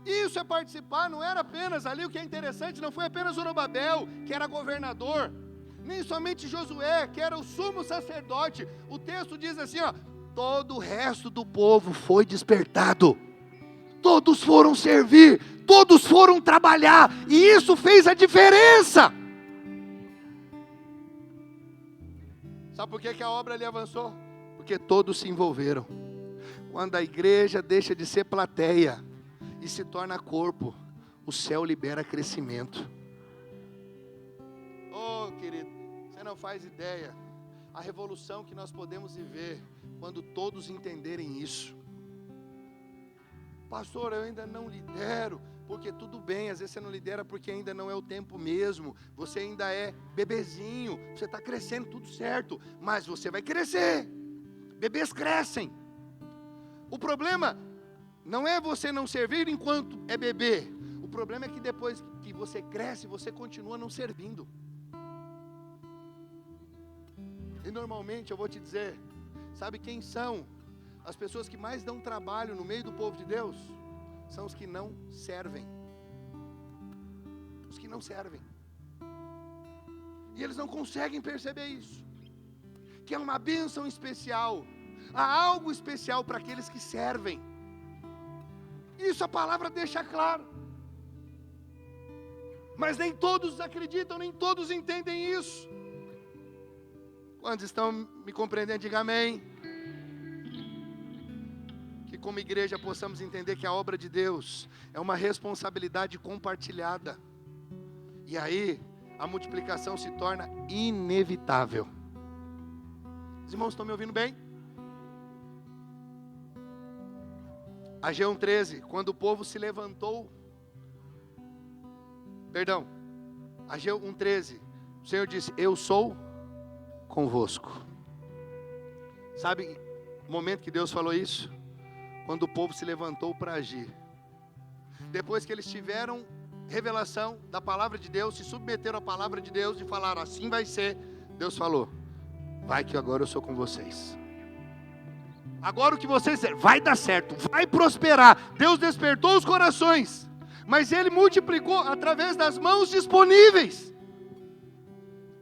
Isso é participar, não era apenas ali, o que é interessante, não foi apenas Zorobabel, que era governador, nem somente Josué, que era o sumo sacerdote. O texto diz assim, ó, todo o resto do povo foi despertado, todos foram servir, todos foram trabalhar, e isso fez a diferença. Sabe por que a obra ali avançou? Porque todos se envolveram. Quando a igreja deixa de ser plateia e se torna corpo, o céu libera crescimento. Oh, querido, você não faz ideia a revolução que nós podemos viver quando todos entenderem isso. Pastor, eu ainda não lidero, porque tudo bem, às vezes você não lidera porque ainda não é o tempo mesmo, você ainda é bebezinho, você está crescendo, tudo certo, mas você vai crescer, bebês crescem. O problema não é você não servir enquanto é bebê, o problema é que depois que você cresce, você continua não servindo. E normalmente eu vou te dizer, sabe quem são as pessoas que mais dão trabalho no meio do povo de Deus? São os que não servem. Os que não servem. E eles não conseguem perceber isso. Que é uma bênção especial. Há algo especial para aqueles que servem. Isso a palavra deixa claro. Mas nem todos acreditam, nem todos entendem isso. Quantos estão me compreendendo? Diga amém. Que como igreja possamos entender que a obra de Deus é uma responsabilidade compartilhada. E aí a multiplicação se torna inevitável. Os irmãos estão me ouvindo bem? Ageu 1:13, quando o povo se levantou, Ageu 1:13, o Senhor disse, eu sou convosco. Sabe o momento que Deus falou isso? Quando o povo se levantou para agir. Depois que eles tiveram revelação da palavra de Deus, se submeteram à palavra de Deus e falaram, assim vai ser, Deus falou, vai que agora eu sou com vocês. Agora o que vocês fizeram, vai dar certo, vai prosperar. Deus despertou os corações, mas Ele multiplicou através das mãos disponíveis.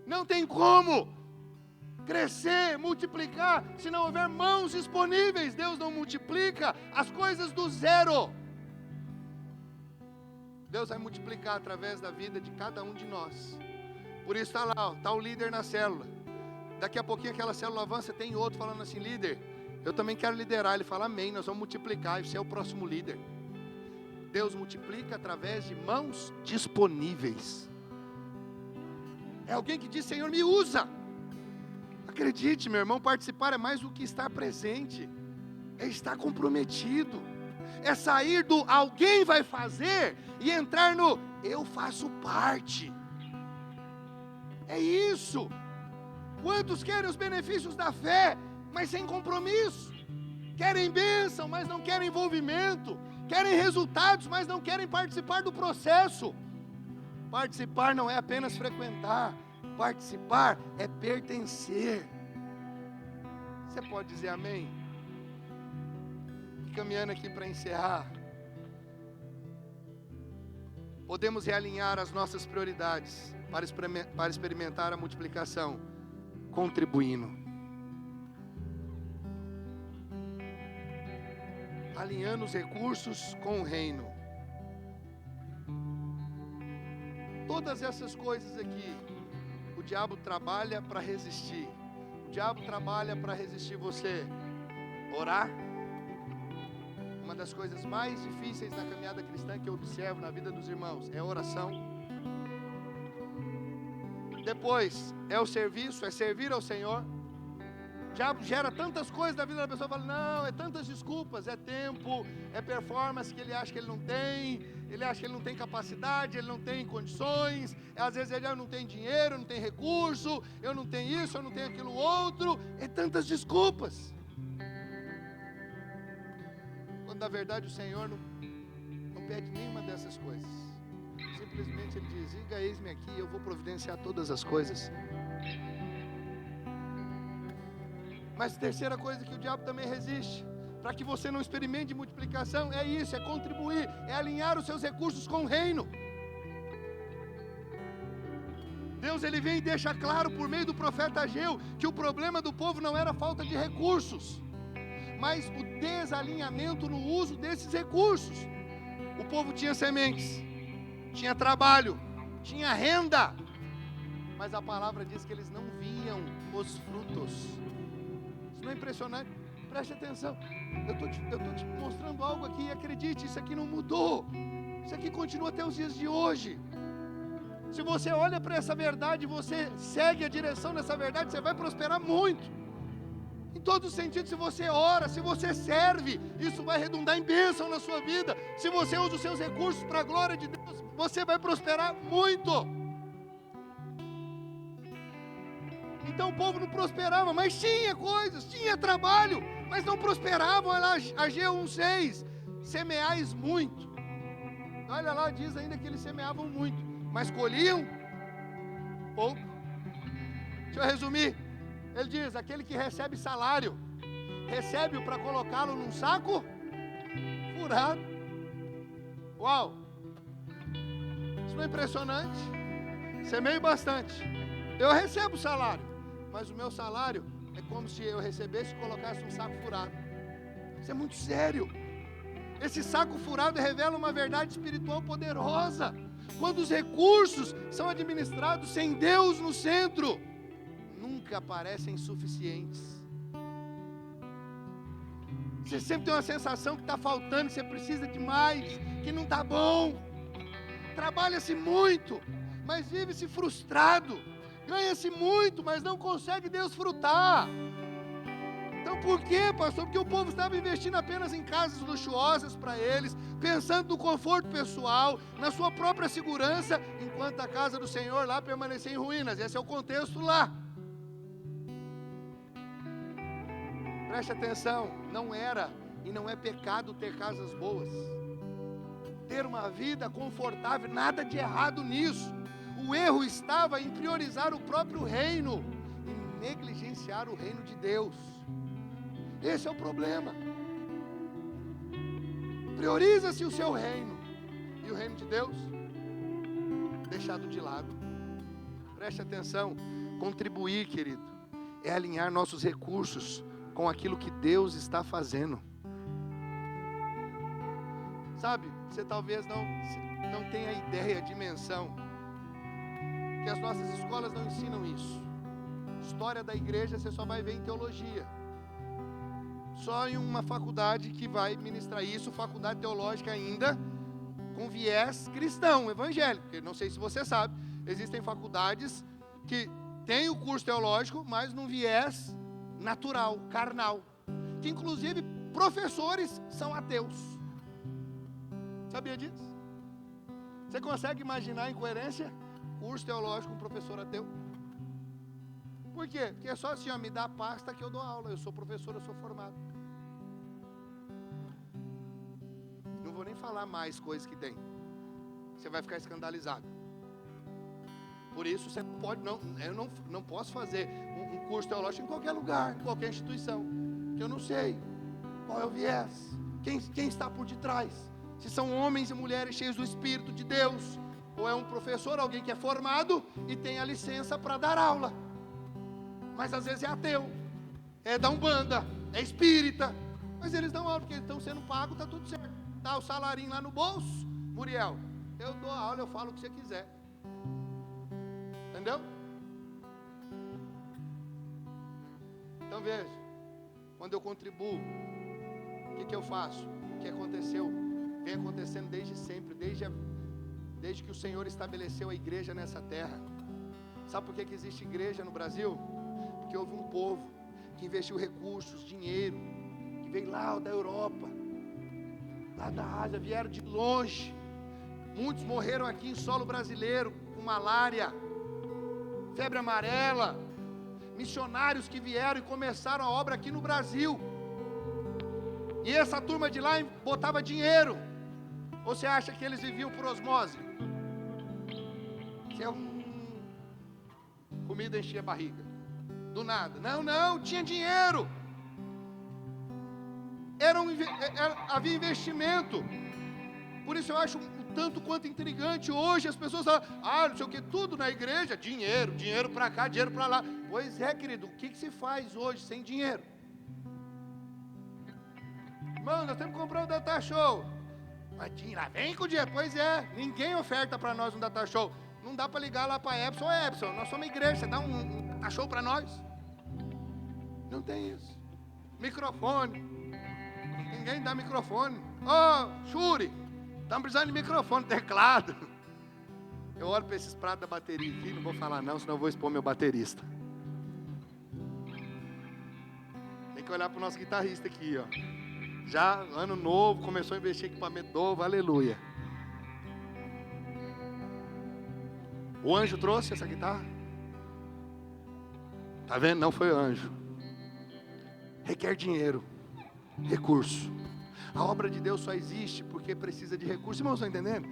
Não tem como crescer, multiplicar, se não houver mãos disponíveis. Deus não multiplica as coisas do zero. Deus vai multiplicar através da vida de cada um de nós. Por isso está lá, está o líder na célula. Daqui a pouquinho aquela célula avança, tem outro falando assim, líder, eu também quero liderar. Ele fala, amém, nós vamos multiplicar, e você é o próximo líder. Deus multiplica através de mãos disponíveis. É alguém que diz, Senhor, me usa. Acredite, meu irmão, participar é mais do que estar presente, é estar comprometido, é sair do alguém vai fazer e entrar no eu faço parte. É isso. Quantos querem os benefícios da fé, mas sem compromisso? Querem bênção, mas não querem envolvimento. Querem resultados, mas não querem participar do processo. Participar não é apenas frequentar. Participar é pertencer. Você pode dizer amém? Caminhando aqui para encerrar. Podemos realinhar as nossas prioridades para experimentar a multiplicação, contribuindo. Alinhando os recursos com o reino. Todas essas coisas aqui, o diabo trabalha para resistir. O diabo trabalha para resistir você. Orar. Uma das coisas mais difíceis na caminhada cristã que eu observo na vida dos irmãos é a oração. Depois é o serviço, é servir ao Senhor. O diabo gera tantas coisas na vida da pessoa, fala, não, é tantas desculpas, é tempo, é performance que ele acha que ele não tem, ele acha que ele não tem capacidade, ele não tem condições, às vezes ele não tem dinheiro, não tem recurso, eu não tenho isso, eu não tenho aquilo outro, é tantas desculpas. Quando na verdade o Senhor não pede nenhuma dessas coisas. Simplesmente Ele diz, diga, eis-me aqui, eu vou providenciar todas as coisas. Mas a terceira coisa que o diabo também resiste, para que você não experimente multiplicação, é isso, é contribuir, é alinhar os seus recursos com o reino. Deus ele vem e deixa claro por meio do profeta Ageu, que o problema do povo não era falta de recursos, mas o desalinhamento no uso desses recursos. O povo tinha sementes, tinha trabalho, tinha renda, mas a palavra diz que eles não viam os frutos. Isso não é impressionante? Preste atenção, eu estou te mostrando algo aqui, e acredite, isso aqui não mudou, isso aqui continua até os dias de hoje. Se você olha para essa verdade, você segue a direção dessa verdade, você vai prosperar muito. Em todos os sentidos, se você ora, se você serve, isso vai redundar em bênção na sua vida. Se você usa os seus recursos para a glória de Deus, você vai prosperar muito. Então o povo não prosperava, mas tinha coisas, tinha trabalho, mas não prosperavam. Olha lá, Ageu 1,6, semeais muito. Olha lá, diz ainda que eles semeavam muito, mas colhiam pouco. Deixa eu resumir. Ele diz, aquele que recebe salário, recebe-o para colocá-lo num saco furado. Uau! Isso não é impressionante? Semeio bastante. Eu recebo salário, mas o meu salário é como se eu recebesse e colocasse um saco furado. Isso é muito sério. Esse saco furado revela uma verdade espiritual poderosa. Quando os recursos são administrados sem Deus no centro, nunca parecem suficientes. Você sempre tem uma sensação que está faltando, que você precisa de mais, que não está bom. Trabalha-se muito, mas vive-se frustrado. Ganha-se muito, mas não consegue desfrutar. Então por quê, pastor? Porque o povo estava investindo apenas em casas luxuosas para eles, pensando no conforto pessoal, na sua própria segurança, enquanto a casa do Senhor lá permanecia em ruínas. Esse é o contexto lá. Preste atenção, não era e não é pecado ter casas boas, ter uma vida confortável, nada de errado nisso. O erro estava em priorizar o próprio reino e negligenciar o reino de Deus. Esse é o problema. Prioriza-se o seu reino e o reino de Deus deixado de lado. Preste atenção, contribuir, querido, é alinhar nossos recursos com aquilo que Deus está fazendo. Sabe, você talvez não tenha ideia, a dimensão, que as nossas escolas não ensinam isso. História da igreja você só vai ver em teologia. Só em uma faculdade que vai ministrar isso, faculdade teológica ainda, com viés cristão, evangélico. Porque não sei se você sabe, existem faculdades que têm o curso teológico, mas num viés natural, carnal. Que inclusive professores são ateus. Sabia disso? Você consegue imaginar a incoerência? Curso teológico com professor ateu? Por quê? Porque é só assim, ó, me dá a pasta que eu dou aula. Eu sou professor, eu sou formado. Não vou nem falar mais coisas que tem. Você vai ficar escandalizado. Por isso você pode, eu não posso fazer um curso teológico em qualquer lugar, em qualquer instituição, que eu não sei qual é o viés, quem está por detrás, se são homens e mulheres cheios do Espírito de Deus, ou é um professor, alguém que é formado e tem a licença para dar aula, mas às vezes é ateu, é da Umbanda, é espírita, mas eles dão aula porque eles estão sendo pagos, está tudo certo, dá o salarinho lá no bolso. Muriel, eu dou a aula, eu falo o que você quiser. Entendeu? Então veja, quando eu contribuo, o que eu faço? O que aconteceu? Vem acontecendo desde sempre, desde que o Senhor estabeleceu a igreja nessa terra. Sabe por que existe igreja no Brasil? Porque houve um povo que investiu recursos, dinheiro, que veio lá da Europa, lá da Ásia, vieram de longe. Muitos morreram aqui em solo brasileiro, com malária, febre amarela, missionários que vieram e começaram a obra aqui no Brasil, e essa turma de lá botava dinheiro, ou você acha que eles viviam por osmose? Se comida enchia a barriga, do nada, não, tinha dinheiro, havia investimento. Por isso eu acho tanto quanto intrigante hoje as pessoas falam, não sei o que, tudo na igreja, dinheiro para cá, dinheiro para lá. Pois é, querido, o que se faz hoje sem dinheiro? Irmão, nós temos que comprar um data show. Mas lá vem com o dinheiro. Pois é, ninguém oferta para nós um data show. Não dá para ligar lá para a Epson, nós somos igreja, você dá um data show para nós? Não tem isso. Microfone, ninguém dá microfone. Shuri, estamos precisando de microfone, teclado. Eu olho para esses pratos da bateria aqui, não vou falar não, senão eu vou expor meu baterista. Tem que olhar para o nosso guitarrista aqui, ó. Já ano novo, começou a investir em equipamento novo, aleluia. O anjo trouxe essa guitarra? Tá vendo? Não foi o anjo. Requer dinheiro, recurso. A obra de Deus só existe porque precisa de recurso. Irmãos, estão entendendo?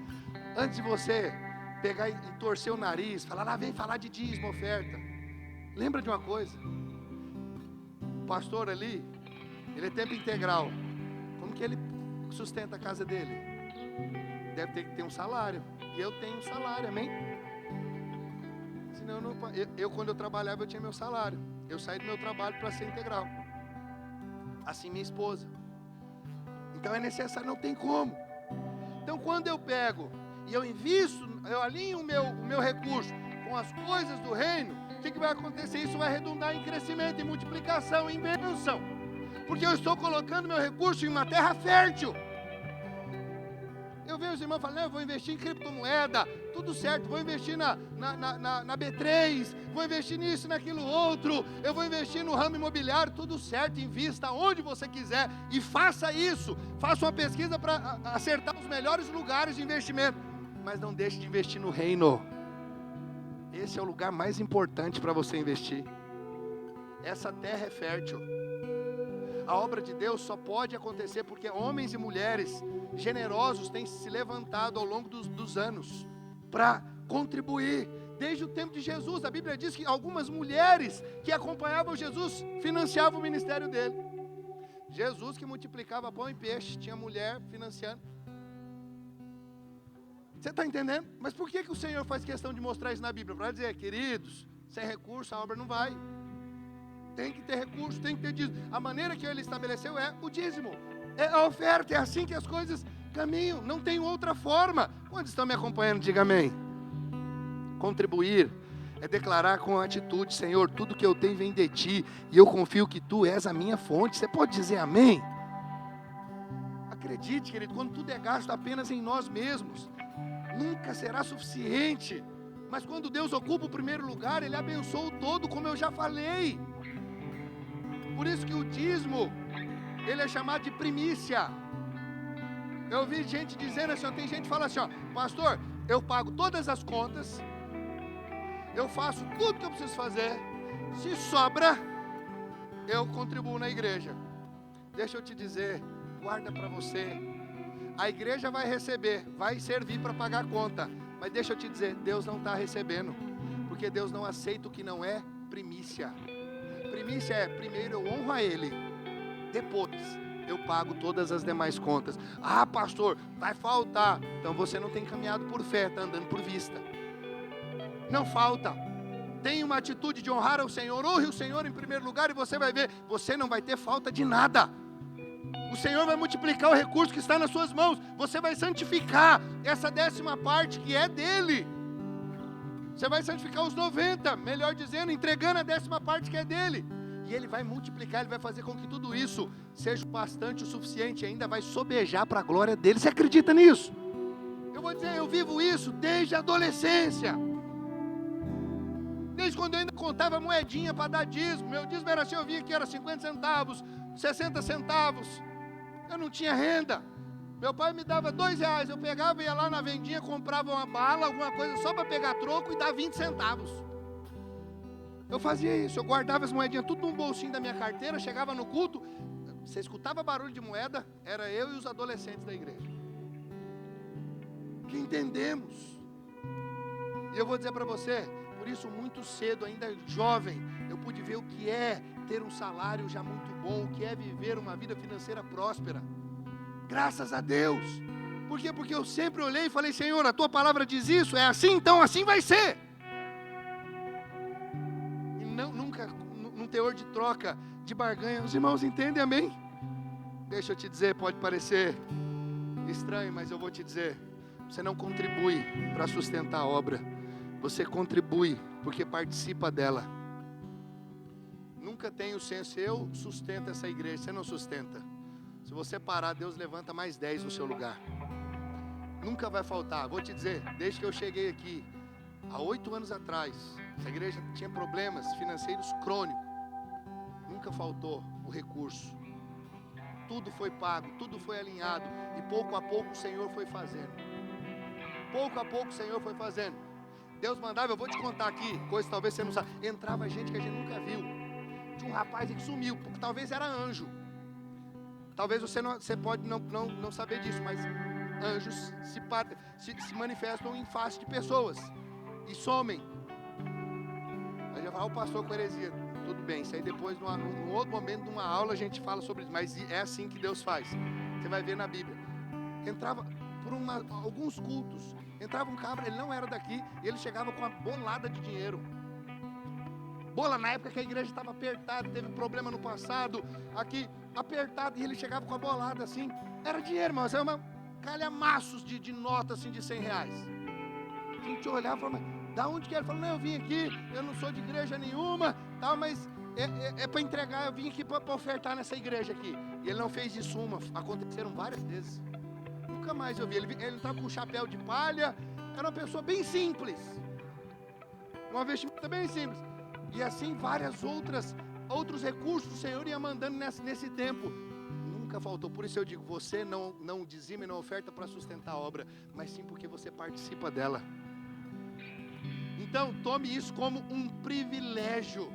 Antes de você pegar e torcer o nariz, falar, lá vem falar de dízimo, oferta. Lembra de uma coisa. O pastor ali, ele é tempo integral. Como que ele sustenta a casa dele? Deve ter que ter um salário. E eu tenho um salário, amém? Senão eu quando eu trabalhava, eu tinha meu salário. Eu saí do meu trabalho para ser integral. Assim minha esposa. Então é necessário, não tem como. Então quando eu pego e eu invisto, eu alinho o meu recurso com as coisas do reino, o que vai acontecer? Isso vai redundar em crescimento, em multiplicação, em bênção. Porque eu estou colocando meu recurso em uma terra fértil. Eu vejo os irmãos falando, eu vou investir em criptomoeda, tudo certo, vou investir na B3, vou investir nisso, naquilo outro, eu vou investir no ramo imobiliário, tudo certo, invista onde você quiser e faça isso, faça uma pesquisa para acertar os melhores lugares de investimento, mas não deixe de investir no reino. Esse é o lugar mais importante para você investir. Essa terra é fértil. A obra de Deus só pode acontecer porque homens e mulheres generosos têm se levantado ao longo dos anos para contribuir. Desde o tempo de Jesus, a Bíblia diz que algumas mulheres que acompanhavam Jesus financiavam o ministério dele. Jesus que multiplicava pão e peixe, tinha mulher financiando. Você está entendendo? Mas por que o Senhor faz questão de mostrar isso na Bíblia? Para dizer, queridos, sem recurso a obra não vai. Tem que ter recurso, tem que ter dízimo. A maneira que ele estabeleceu é o dízimo. É a oferta, é assim que as coisas caminham. Não tem outra forma. Quantos estão me acompanhando? Diga amém. Contribuir é declarar com atitude, Senhor, tudo que eu tenho vem de Ti, e eu confio que Tu és a minha fonte. Você pode dizer amém? Acredite, querido, quando tudo é gasto apenas em nós mesmos, nunca será suficiente. Mas quando Deus ocupa o primeiro lugar, Ele abençoa o todo, como eu já falei. Por isso que o dízimo, ele é chamado de primícia. Eu ouvi gente dizendo assim, tem gente que fala assim, pastor, eu pago todas as contas, eu faço tudo que eu preciso fazer, se sobra, eu contribuo na igreja. Deixa eu te dizer, guarda para você, a igreja vai receber, vai servir para pagar a conta, mas deixa eu te dizer, Deus não está recebendo, porque Deus não aceita o que não é primícia. Primícia é, primeiro eu honro a Ele, depois eu pago todas as demais contas. Ah, pastor, vai faltar. Então você não tem caminhado por fé, está andando por vista. Não falta. Tenha uma atitude de honrar ao Senhor, honre o Senhor em primeiro lugar e você vai ver, você não vai ter falta de nada. O Senhor vai multiplicar o recurso que está nas suas mãos. Você vai santificar essa 10ª parte que é dele. Você vai santificar os 90, melhor dizendo, entregando a 10ª parte que é dele. E ele vai multiplicar, ele vai fazer com que tudo isso seja bastante o suficiente, ainda vai sobejar para a glória dele. Você acredita nisso? Eu vou dizer, eu vivo isso desde a adolescência. Desde quando eu ainda contava moedinha para dar dízimo. Meu dízimo era assim, eu via que era 50 centavos, 60 centavos. Eu não tinha renda. Meu pai me dava R$2, eu pegava, ia lá na vendinha, comprava uma bala, alguma coisa só para pegar troco e dar 20 centavos. Eu fazia isso, eu guardava as moedinhas tudo num bolsinho da minha carteira, chegava no culto, você escutava barulho de moeda, era eu e os adolescentes da igreja. Que entendemos. E eu vou dizer para você, por isso muito cedo, ainda jovem, eu pude ver o que é ter um salário já muito bom, o que é viver uma vida financeira próspera. Graças a Deus. Por quê? Porque eu sempre olhei e falei, Senhor, a Tua palavra diz isso, é assim, então assim vai ser. E nunca, num teor de troca, de barganha, os irmãos entendem, amém? Deixa eu te dizer, pode parecer estranho, mas eu vou te dizer, você não contribui para sustentar a obra, você contribui porque participa dela. Nunca tem o senso, eu sustento essa igreja, você não sustenta. Se você parar, Deus levanta mais 10 no seu lugar. Nunca vai faltar. Vou te dizer, desde que eu cheguei aqui, Há 8 anos atrás, essa igreja tinha problemas financeiros crônicos. Nunca faltou o recurso. Tudo foi pago, tudo foi alinhado. E pouco a pouco o Senhor foi fazendo. Pouco a pouco o Senhor foi fazendo. Deus mandava, eu vou te contar aqui, coisa que talvez você não sabe. Entrava gente que a gente nunca viu. Tinha um rapaz que sumiu, talvez era anjo. Talvez você pode não saber disso, mas anjos se manifestam em face de pessoas e somem. Aí já vai o pastor com heresia. Tudo bem, isso aí depois, num outro momento, numa aula, a gente fala sobre isso. Mas é assim que Deus faz. Você vai ver na Bíblia. Entrava por alguns cultos. Entrava um cabra, ele não era daqui, e ele chegava com uma bolada de dinheiro. Bola na época que a igreja estava apertada, teve problema no passado, aqui apertado, e ele chegava com a bolada assim. Era dinheiro, mas era uma calhamaços de nota assim de R$100. A gente olhava e falava, mas da onde que é? Ele falou, não, eu vim aqui, eu não sou de igreja nenhuma, tal, mas é para entregar, eu vim aqui para ofertar nessa igreja aqui. E ele não fez isso aconteceram várias vezes. Nunca mais eu vi, ele estava com um chapéu de palha, era uma pessoa bem simples, uma vestimenta bem simples. E assim várias outros recursos o Senhor ia mandando nesse tempo. Nunca faltou. Por isso eu digo, você não dizima e não oferta para sustentar a obra, mas sim porque você participa dela. Então tome isso como um privilégio.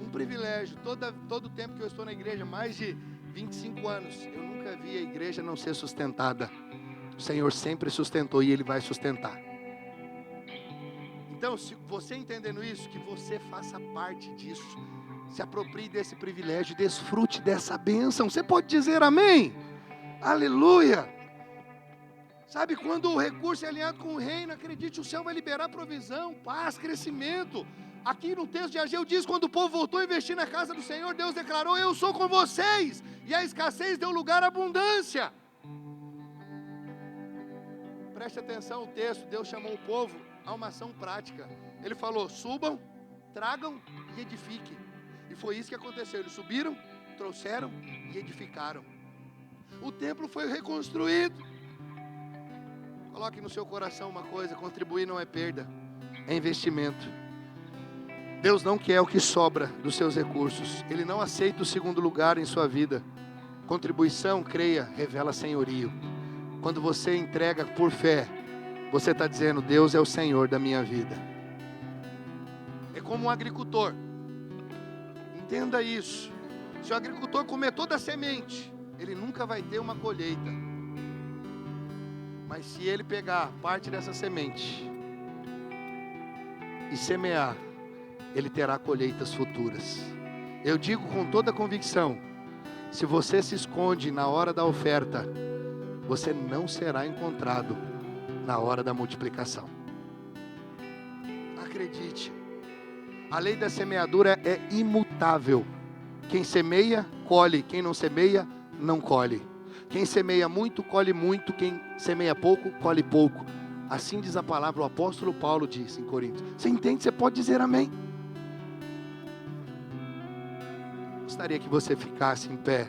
Um privilégio. Todo o tempo que eu estou na igreja, mais de 25 anos, eu nunca vi a igreja não ser sustentada. O Senhor sempre sustentou e Ele vai sustentar. Então, se você entendendo isso, que você faça parte disso, se aproprie desse privilégio, desfrute dessa bênção. Você pode dizer amém? Aleluia! Sabe, quando o recurso é alinhado com o reino, acredite, o céu vai liberar provisão, paz, crescimento. Aqui no texto de Ageu diz, quando o povo voltou a investir na casa do Senhor, Deus declarou, eu sou com vocês, e a escassez deu lugar à abundância. Preste atenção, o texto, Deus chamou o povo a uma ação prática. Ele falou, subam, tragam e edifiquem. E foi isso que aconteceu, eles subiram, trouxeram e edificaram. O templo foi reconstruído. Coloque no seu coração uma coisa, contribuir não é perda, é investimento. Deus não quer o que sobra dos seus recursos. Ele não aceita o segundo lugar em sua vida. Contribuição, creia, revela senhorio. Quando você entrega por fé, você está dizendo, Deus é o Senhor da minha vida. É como um agricultor. Entenda isso. Se o agricultor comer toda a semente, ele nunca vai ter uma colheita. Mas se ele pegar parte dessa semente e semear, ele terá colheitas futuras. Eu digo com toda convicção, se você se esconde na hora da oferta, você não será encontrado na hora da multiplicação. Acredite, a lei da semeadura é imutável. Quem semeia, colhe. Quem não semeia, não colhe. Quem semeia muito, colhe muito. Quem semeia pouco, colhe pouco. Assim diz a palavra, o apóstolo Paulo diz em Coríntios. Você entende? Você pode dizer amém? Gostaria que você ficasse em pé.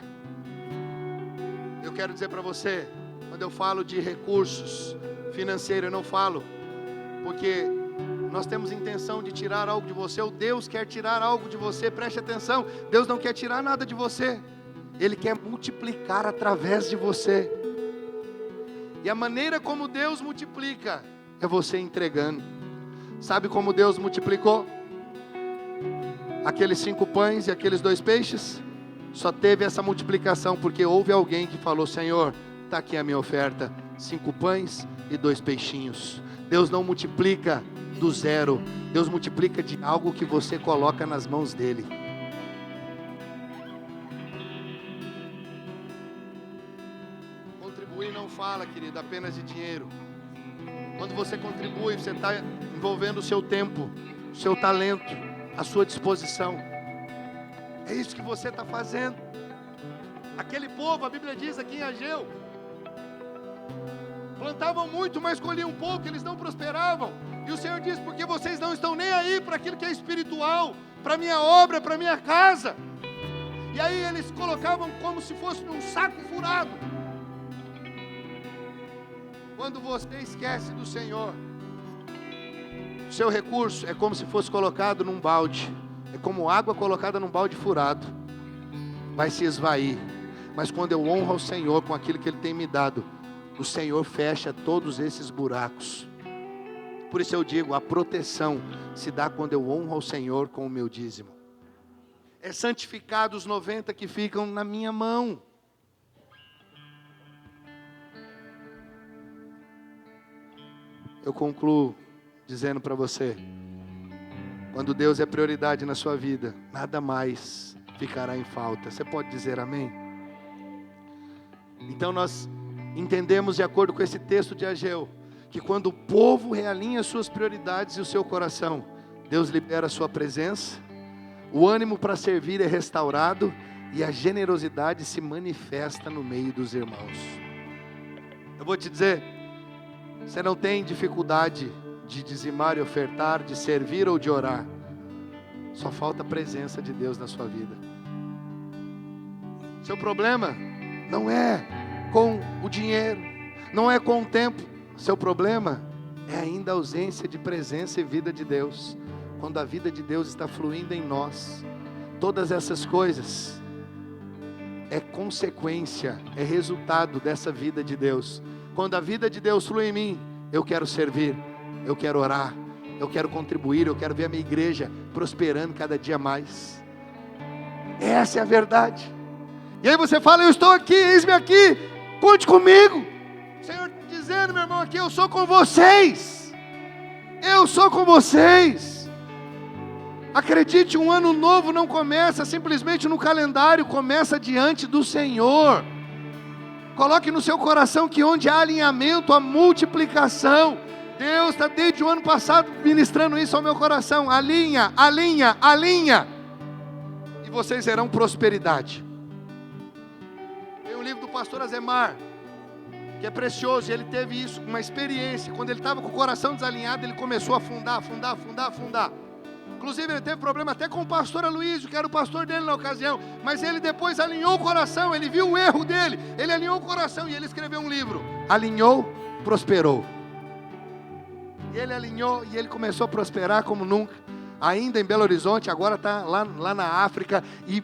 Eu quero dizer para você, quando eu falo de recursos financeiros, eu não falo porque nós temos intenção de tirar algo de você, ou Deus quer tirar algo de você. Preste atenção, Deus não quer tirar nada de você, Ele quer multiplicar através de você. E a maneira como Deus multiplica é você entregando. Sabe como Deus multiplicou? Aqueles 5 pães e aqueles 2 peixes, só teve essa multiplicação porque houve alguém que falou, Senhor, está aqui a minha oferta, 5 pães e 2 peixinhos. Deus não multiplica do zero, Deus multiplica de algo que você coloca nas mãos dEle. Contribuir não fala, querido, apenas de dinheiro. Quando você contribui, você está envolvendo o seu tempo, o seu talento, a sua disposição. É isso que você está fazendo. Aquele povo, a Bíblia diz aqui em Ageu, plantavam muito, mas colhiam pouco, eles não prosperavam. E o Senhor diz, porque vocês não estão nem aí para aquilo que é espiritual, para a minha obra, para a minha casa. E aí eles colocavam como se fosse num saco furado. Quando você esquece do Senhor, O seu recurso é como se fosse colocado num balde. É como água colocada num balde furado. Vai se esvair. Mas quando eu honro ao Senhor com aquilo que Ele tem me dado, o Senhor fecha todos esses buracos. Por isso eu digo, a proteção se dá quando eu honro ao Senhor com o meu dízimo. É santificado os 90 que ficam na minha mão. Eu concluo dizendo para você, quando Deus é prioridade na sua vida, nada mais ficará em falta. Você pode dizer amém? Então nós entendemos, de acordo com esse texto de Ageu, que quando o povo realinha suas prioridades e o seu coração, Deus libera a sua presença, o ânimo para servir é restaurado e a generosidade se manifesta no meio dos irmãos. Eu vou te dizer, você não tem dificuldade de dizimar e ofertar, de servir ou de orar. Só falta a presença de Deus na sua vida. Seu problema não é com o dinheiro, não é com o tempo. Seu problema é ainda a ausência de presença e vida de Deus. Quando a vida de Deus está fluindo em nós, todas essas coisas é consequência, é resultado dessa vida de Deus. Quando a vida de Deus flui em mim, eu quero servir, eu quero orar, eu quero contribuir, eu quero ver a minha igreja prosperando cada dia mais. Essa é a verdade. E aí você fala, eu estou aqui, eis-me aqui, conte comigo. O Senhor está dizendo, meu irmão, aqui, eu sou com vocês. Eu sou com vocês. Acredite, um ano novo não começa simplesmente no calendário, começa diante do Senhor. Coloque no seu coração que onde há alinhamento, há multiplicação. Deus está desde o ano passado ministrando isso ao meu coração. Alinha, alinha, alinha. E vocês verão prosperidade. Tem um livro do pastor Azemar, que é precioso, e ele teve isso, uma experiência. Quando ele estava com o coração desalinhado, ele começou a afundar. Inclusive ele teve problema até com o pastor Aloysio, que era o pastor dele na ocasião. Mas ele depois alinhou o coração, ele viu o erro dele, ele alinhou o coração e ele escreveu um livro. Alinhou, prosperou. E ele alinhou e ele começou a prosperar como nunca. Ainda em Belo Horizonte, agora está lá na África e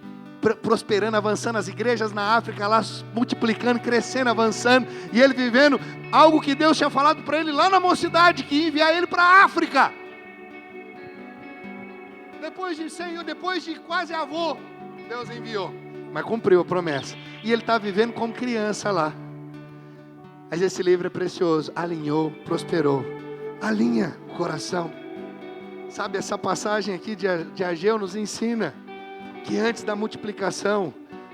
prosperando, avançando, as igrejas na África lá multiplicando, crescendo, avançando. E ele vivendo algo que Deus tinha falado para ele lá na mocidade, que ia enviar ele para a África. Depois de quase avô, Deus enviou, mas cumpriu a promessa. E ele está vivendo como criança lá. Mas esse livro é precioso. Alinhou, prosperou. Alinha o coração. Sabe, essa passagem aqui de Ageu nos ensina que antes da multiplicação,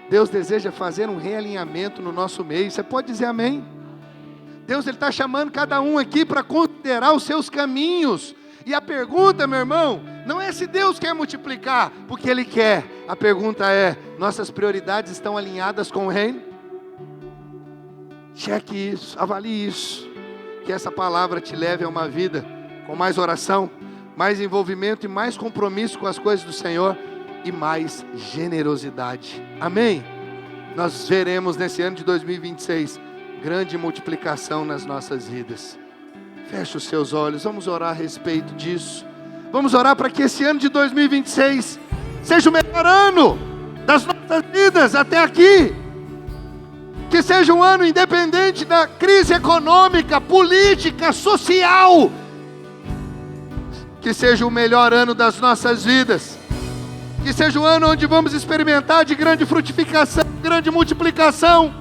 Deus deseja fazer um realinhamento no nosso meio. Você pode dizer amém? Deus está chamando cada um aqui para considerar os seus caminhos. E a pergunta, meu irmão, não é se Deus quer multiplicar, porque Ele quer. A pergunta é, nossas prioridades estão alinhadas com o reino? Cheque isso, avalie isso. Que essa palavra te leve a uma vida com mais oração, mais envolvimento e mais compromisso com as coisas do Senhor e mais generosidade. Amém? Nós veremos nesse ano de 2026 grande multiplicação nas nossas vidas. Feche os seus olhos, vamos orar a respeito disso. Vamos orar para que esse ano de 2026 seja o melhor ano das nossas vidas até aqui. Que seja um ano independente da crise econômica, política, social. Que seja o melhor ano das nossas vidas. Que seja um ano onde vamos experimentar de grande frutificação, grande multiplicação.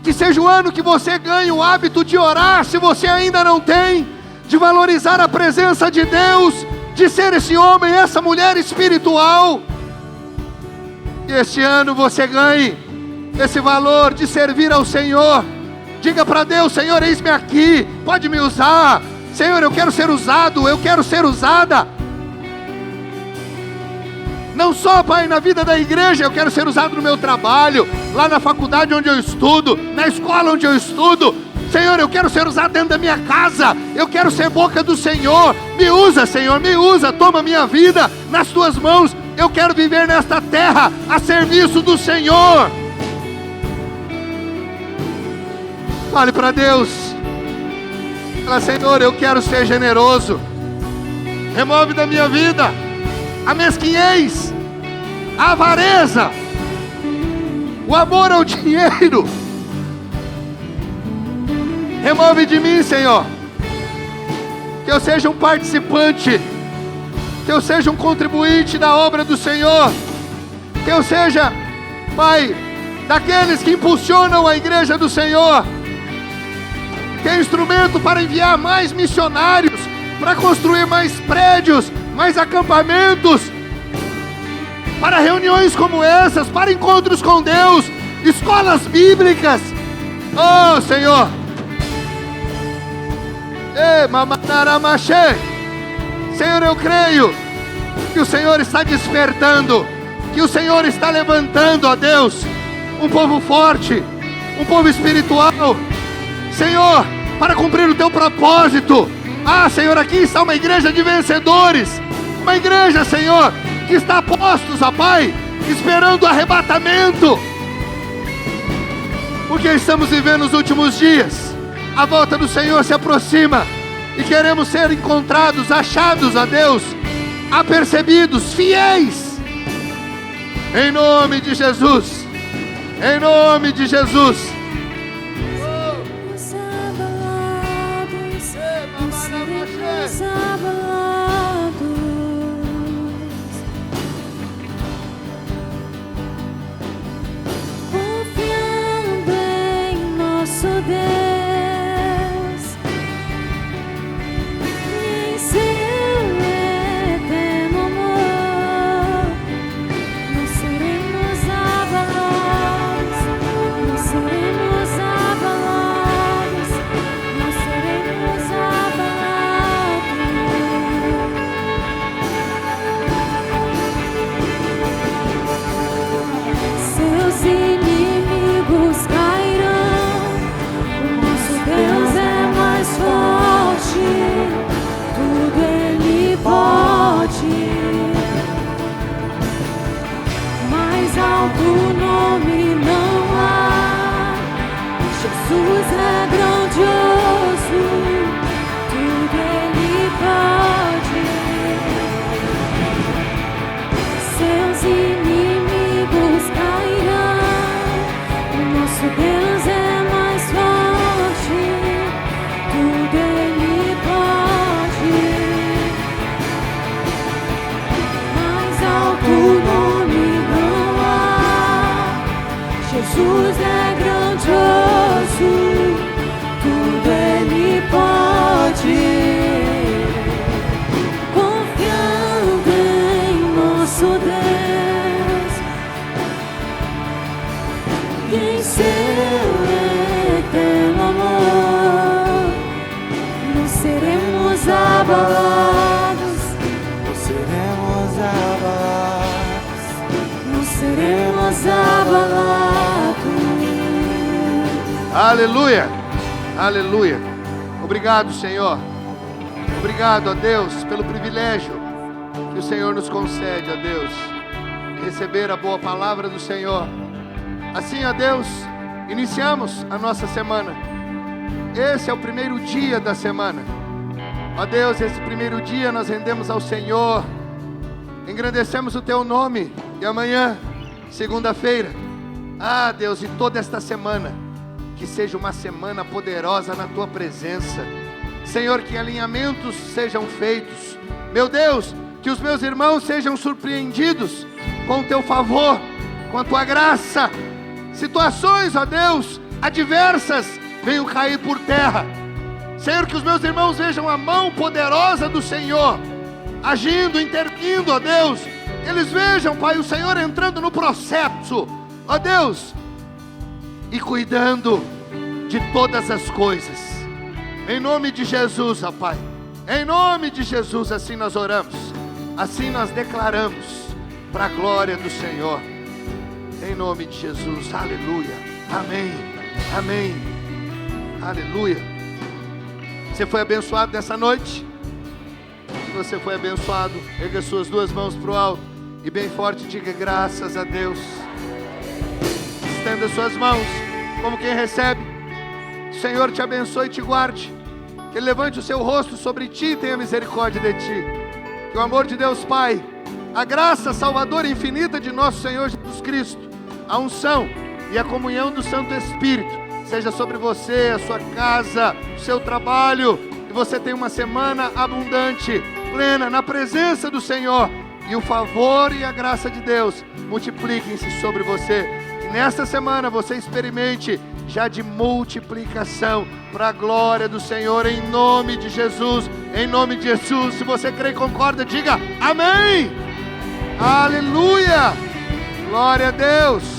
Que seja o ano que você ganhe o hábito de orar, se você ainda não tem, de valorizar a presença de Deus, de ser esse homem, essa mulher espiritual. Que este ano você ganhe esse valor de servir ao Senhor. Diga para Deus, Senhor, eis-me aqui, pode me usar. Senhor, eu quero ser usado, eu quero ser usada. Não só, Pai, na vida da igreja, eu quero ser usado no meu trabalho, lá na faculdade onde eu estudo, na escola onde eu estudo. Senhor, eu quero ser usado dentro da minha casa, eu quero ser boca do Senhor. Me usa, Senhor, me usa, toma minha vida nas tuas mãos. Eu quero viver nesta terra a serviço do Senhor. Fale para Deus. Fala: Senhor, eu quero ser generoso. Remove da minha vida a mesquinhez, a avareza, o amor ao dinheiro. Remove de mim, Senhor. Que eu seja um participante, que eu seja um contribuinte da obra do Senhor, que eu seja, Pai, daqueles que impulsionam a igreja do Senhor, que é instrumento para enviar mais missionários, para construir mais prédios, mais acampamentos, para reuniões como essas, para encontros com Deus, escolas bíblicas. Oh, Senhor. Senhor, eu creio que o Senhor está despertando, que o Senhor está levantando, ó Deus, um povo forte, um povo espiritual, Senhor, para cumprir o teu propósito. Ah, Senhor, aqui está uma igreja de vencedores, uma igreja, Senhor, que está a postos, ó Pai, esperando o arrebatamento, porque estamos vivendo os últimos dias. A volta do Senhor se aproxima e queremos ser encontrados, achados, ó Deus, apercebidos, fiéis, em nome de Jesus, em nome de Jesus. Confiando em nosso Deus. Jesus é grandioso, tudo Ele pode. Confiando em nosso Deus e em seu eterno amor, não seremos abalados, não seremos abalados, não seremos abalados. Aleluia, aleluia. Obrigado, Senhor. Obrigado, ó Deus, pelo privilégio que o Senhor nos concede, ó Deus, de receber a boa palavra do Senhor. Assim, ó Deus, iniciamos a nossa semana. Esse é o primeiro dia da semana. Ó Deus, esse primeiro dia nós rendemos ao Senhor, engrandecemos o Teu nome. E amanhã, segunda-feira, ah Deus, e toda esta semana, que seja uma semana poderosa na Tua presença. Senhor, que alinhamentos sejam feitos. Meu Deus, que os meus irmãos sejam surpreendidos com o Teu favor, com a Tua graça. Situações, ó Deus, adversas venham cair por terra. Senhor, que os meus irmãos vejam a mão poderosa do Senhor agindo, intervindo, ó Deus. Eles vejam, Pai, o Senhor entrando no processo, ó Deus, e cuidando de todas as coisas. Em nome de Jesus, ó Pai, em nome de Jesus, assim nós oramos, assim nós declaramos, para a glória do Senhor, em nome de Jesus. Aleluia, amém, amém, aleluia. Você foi abençoado nessa noite? Se você foi abençoado, erga suas duas mãos para o alto e bem forte diga graças a Deus. Estenda suas mãos como quem recebe. O Senhor te abençoe e te guarde. que Ele levante o seu rosto sobre ti e tenha misericórdia de ti. Que o amor de Deus Pai, a graça salvadora e infinita de nosso Senhor Jesus Cristo, a unção e a comunhão do Santo Espírito seja sobre você, a sua casa, o seu trabalho, e você tenha uma semana abundante, plena, na presença do Senhor, e o favor e a graça de Deus multipliquem-se sobre você. Que nesta semana você experimente já de multiplicação para a glória do Senhor, em nome de Jesus, em nome de Jesus. Se você crê e concorda, diga amém. Aleluia, glória a Deus.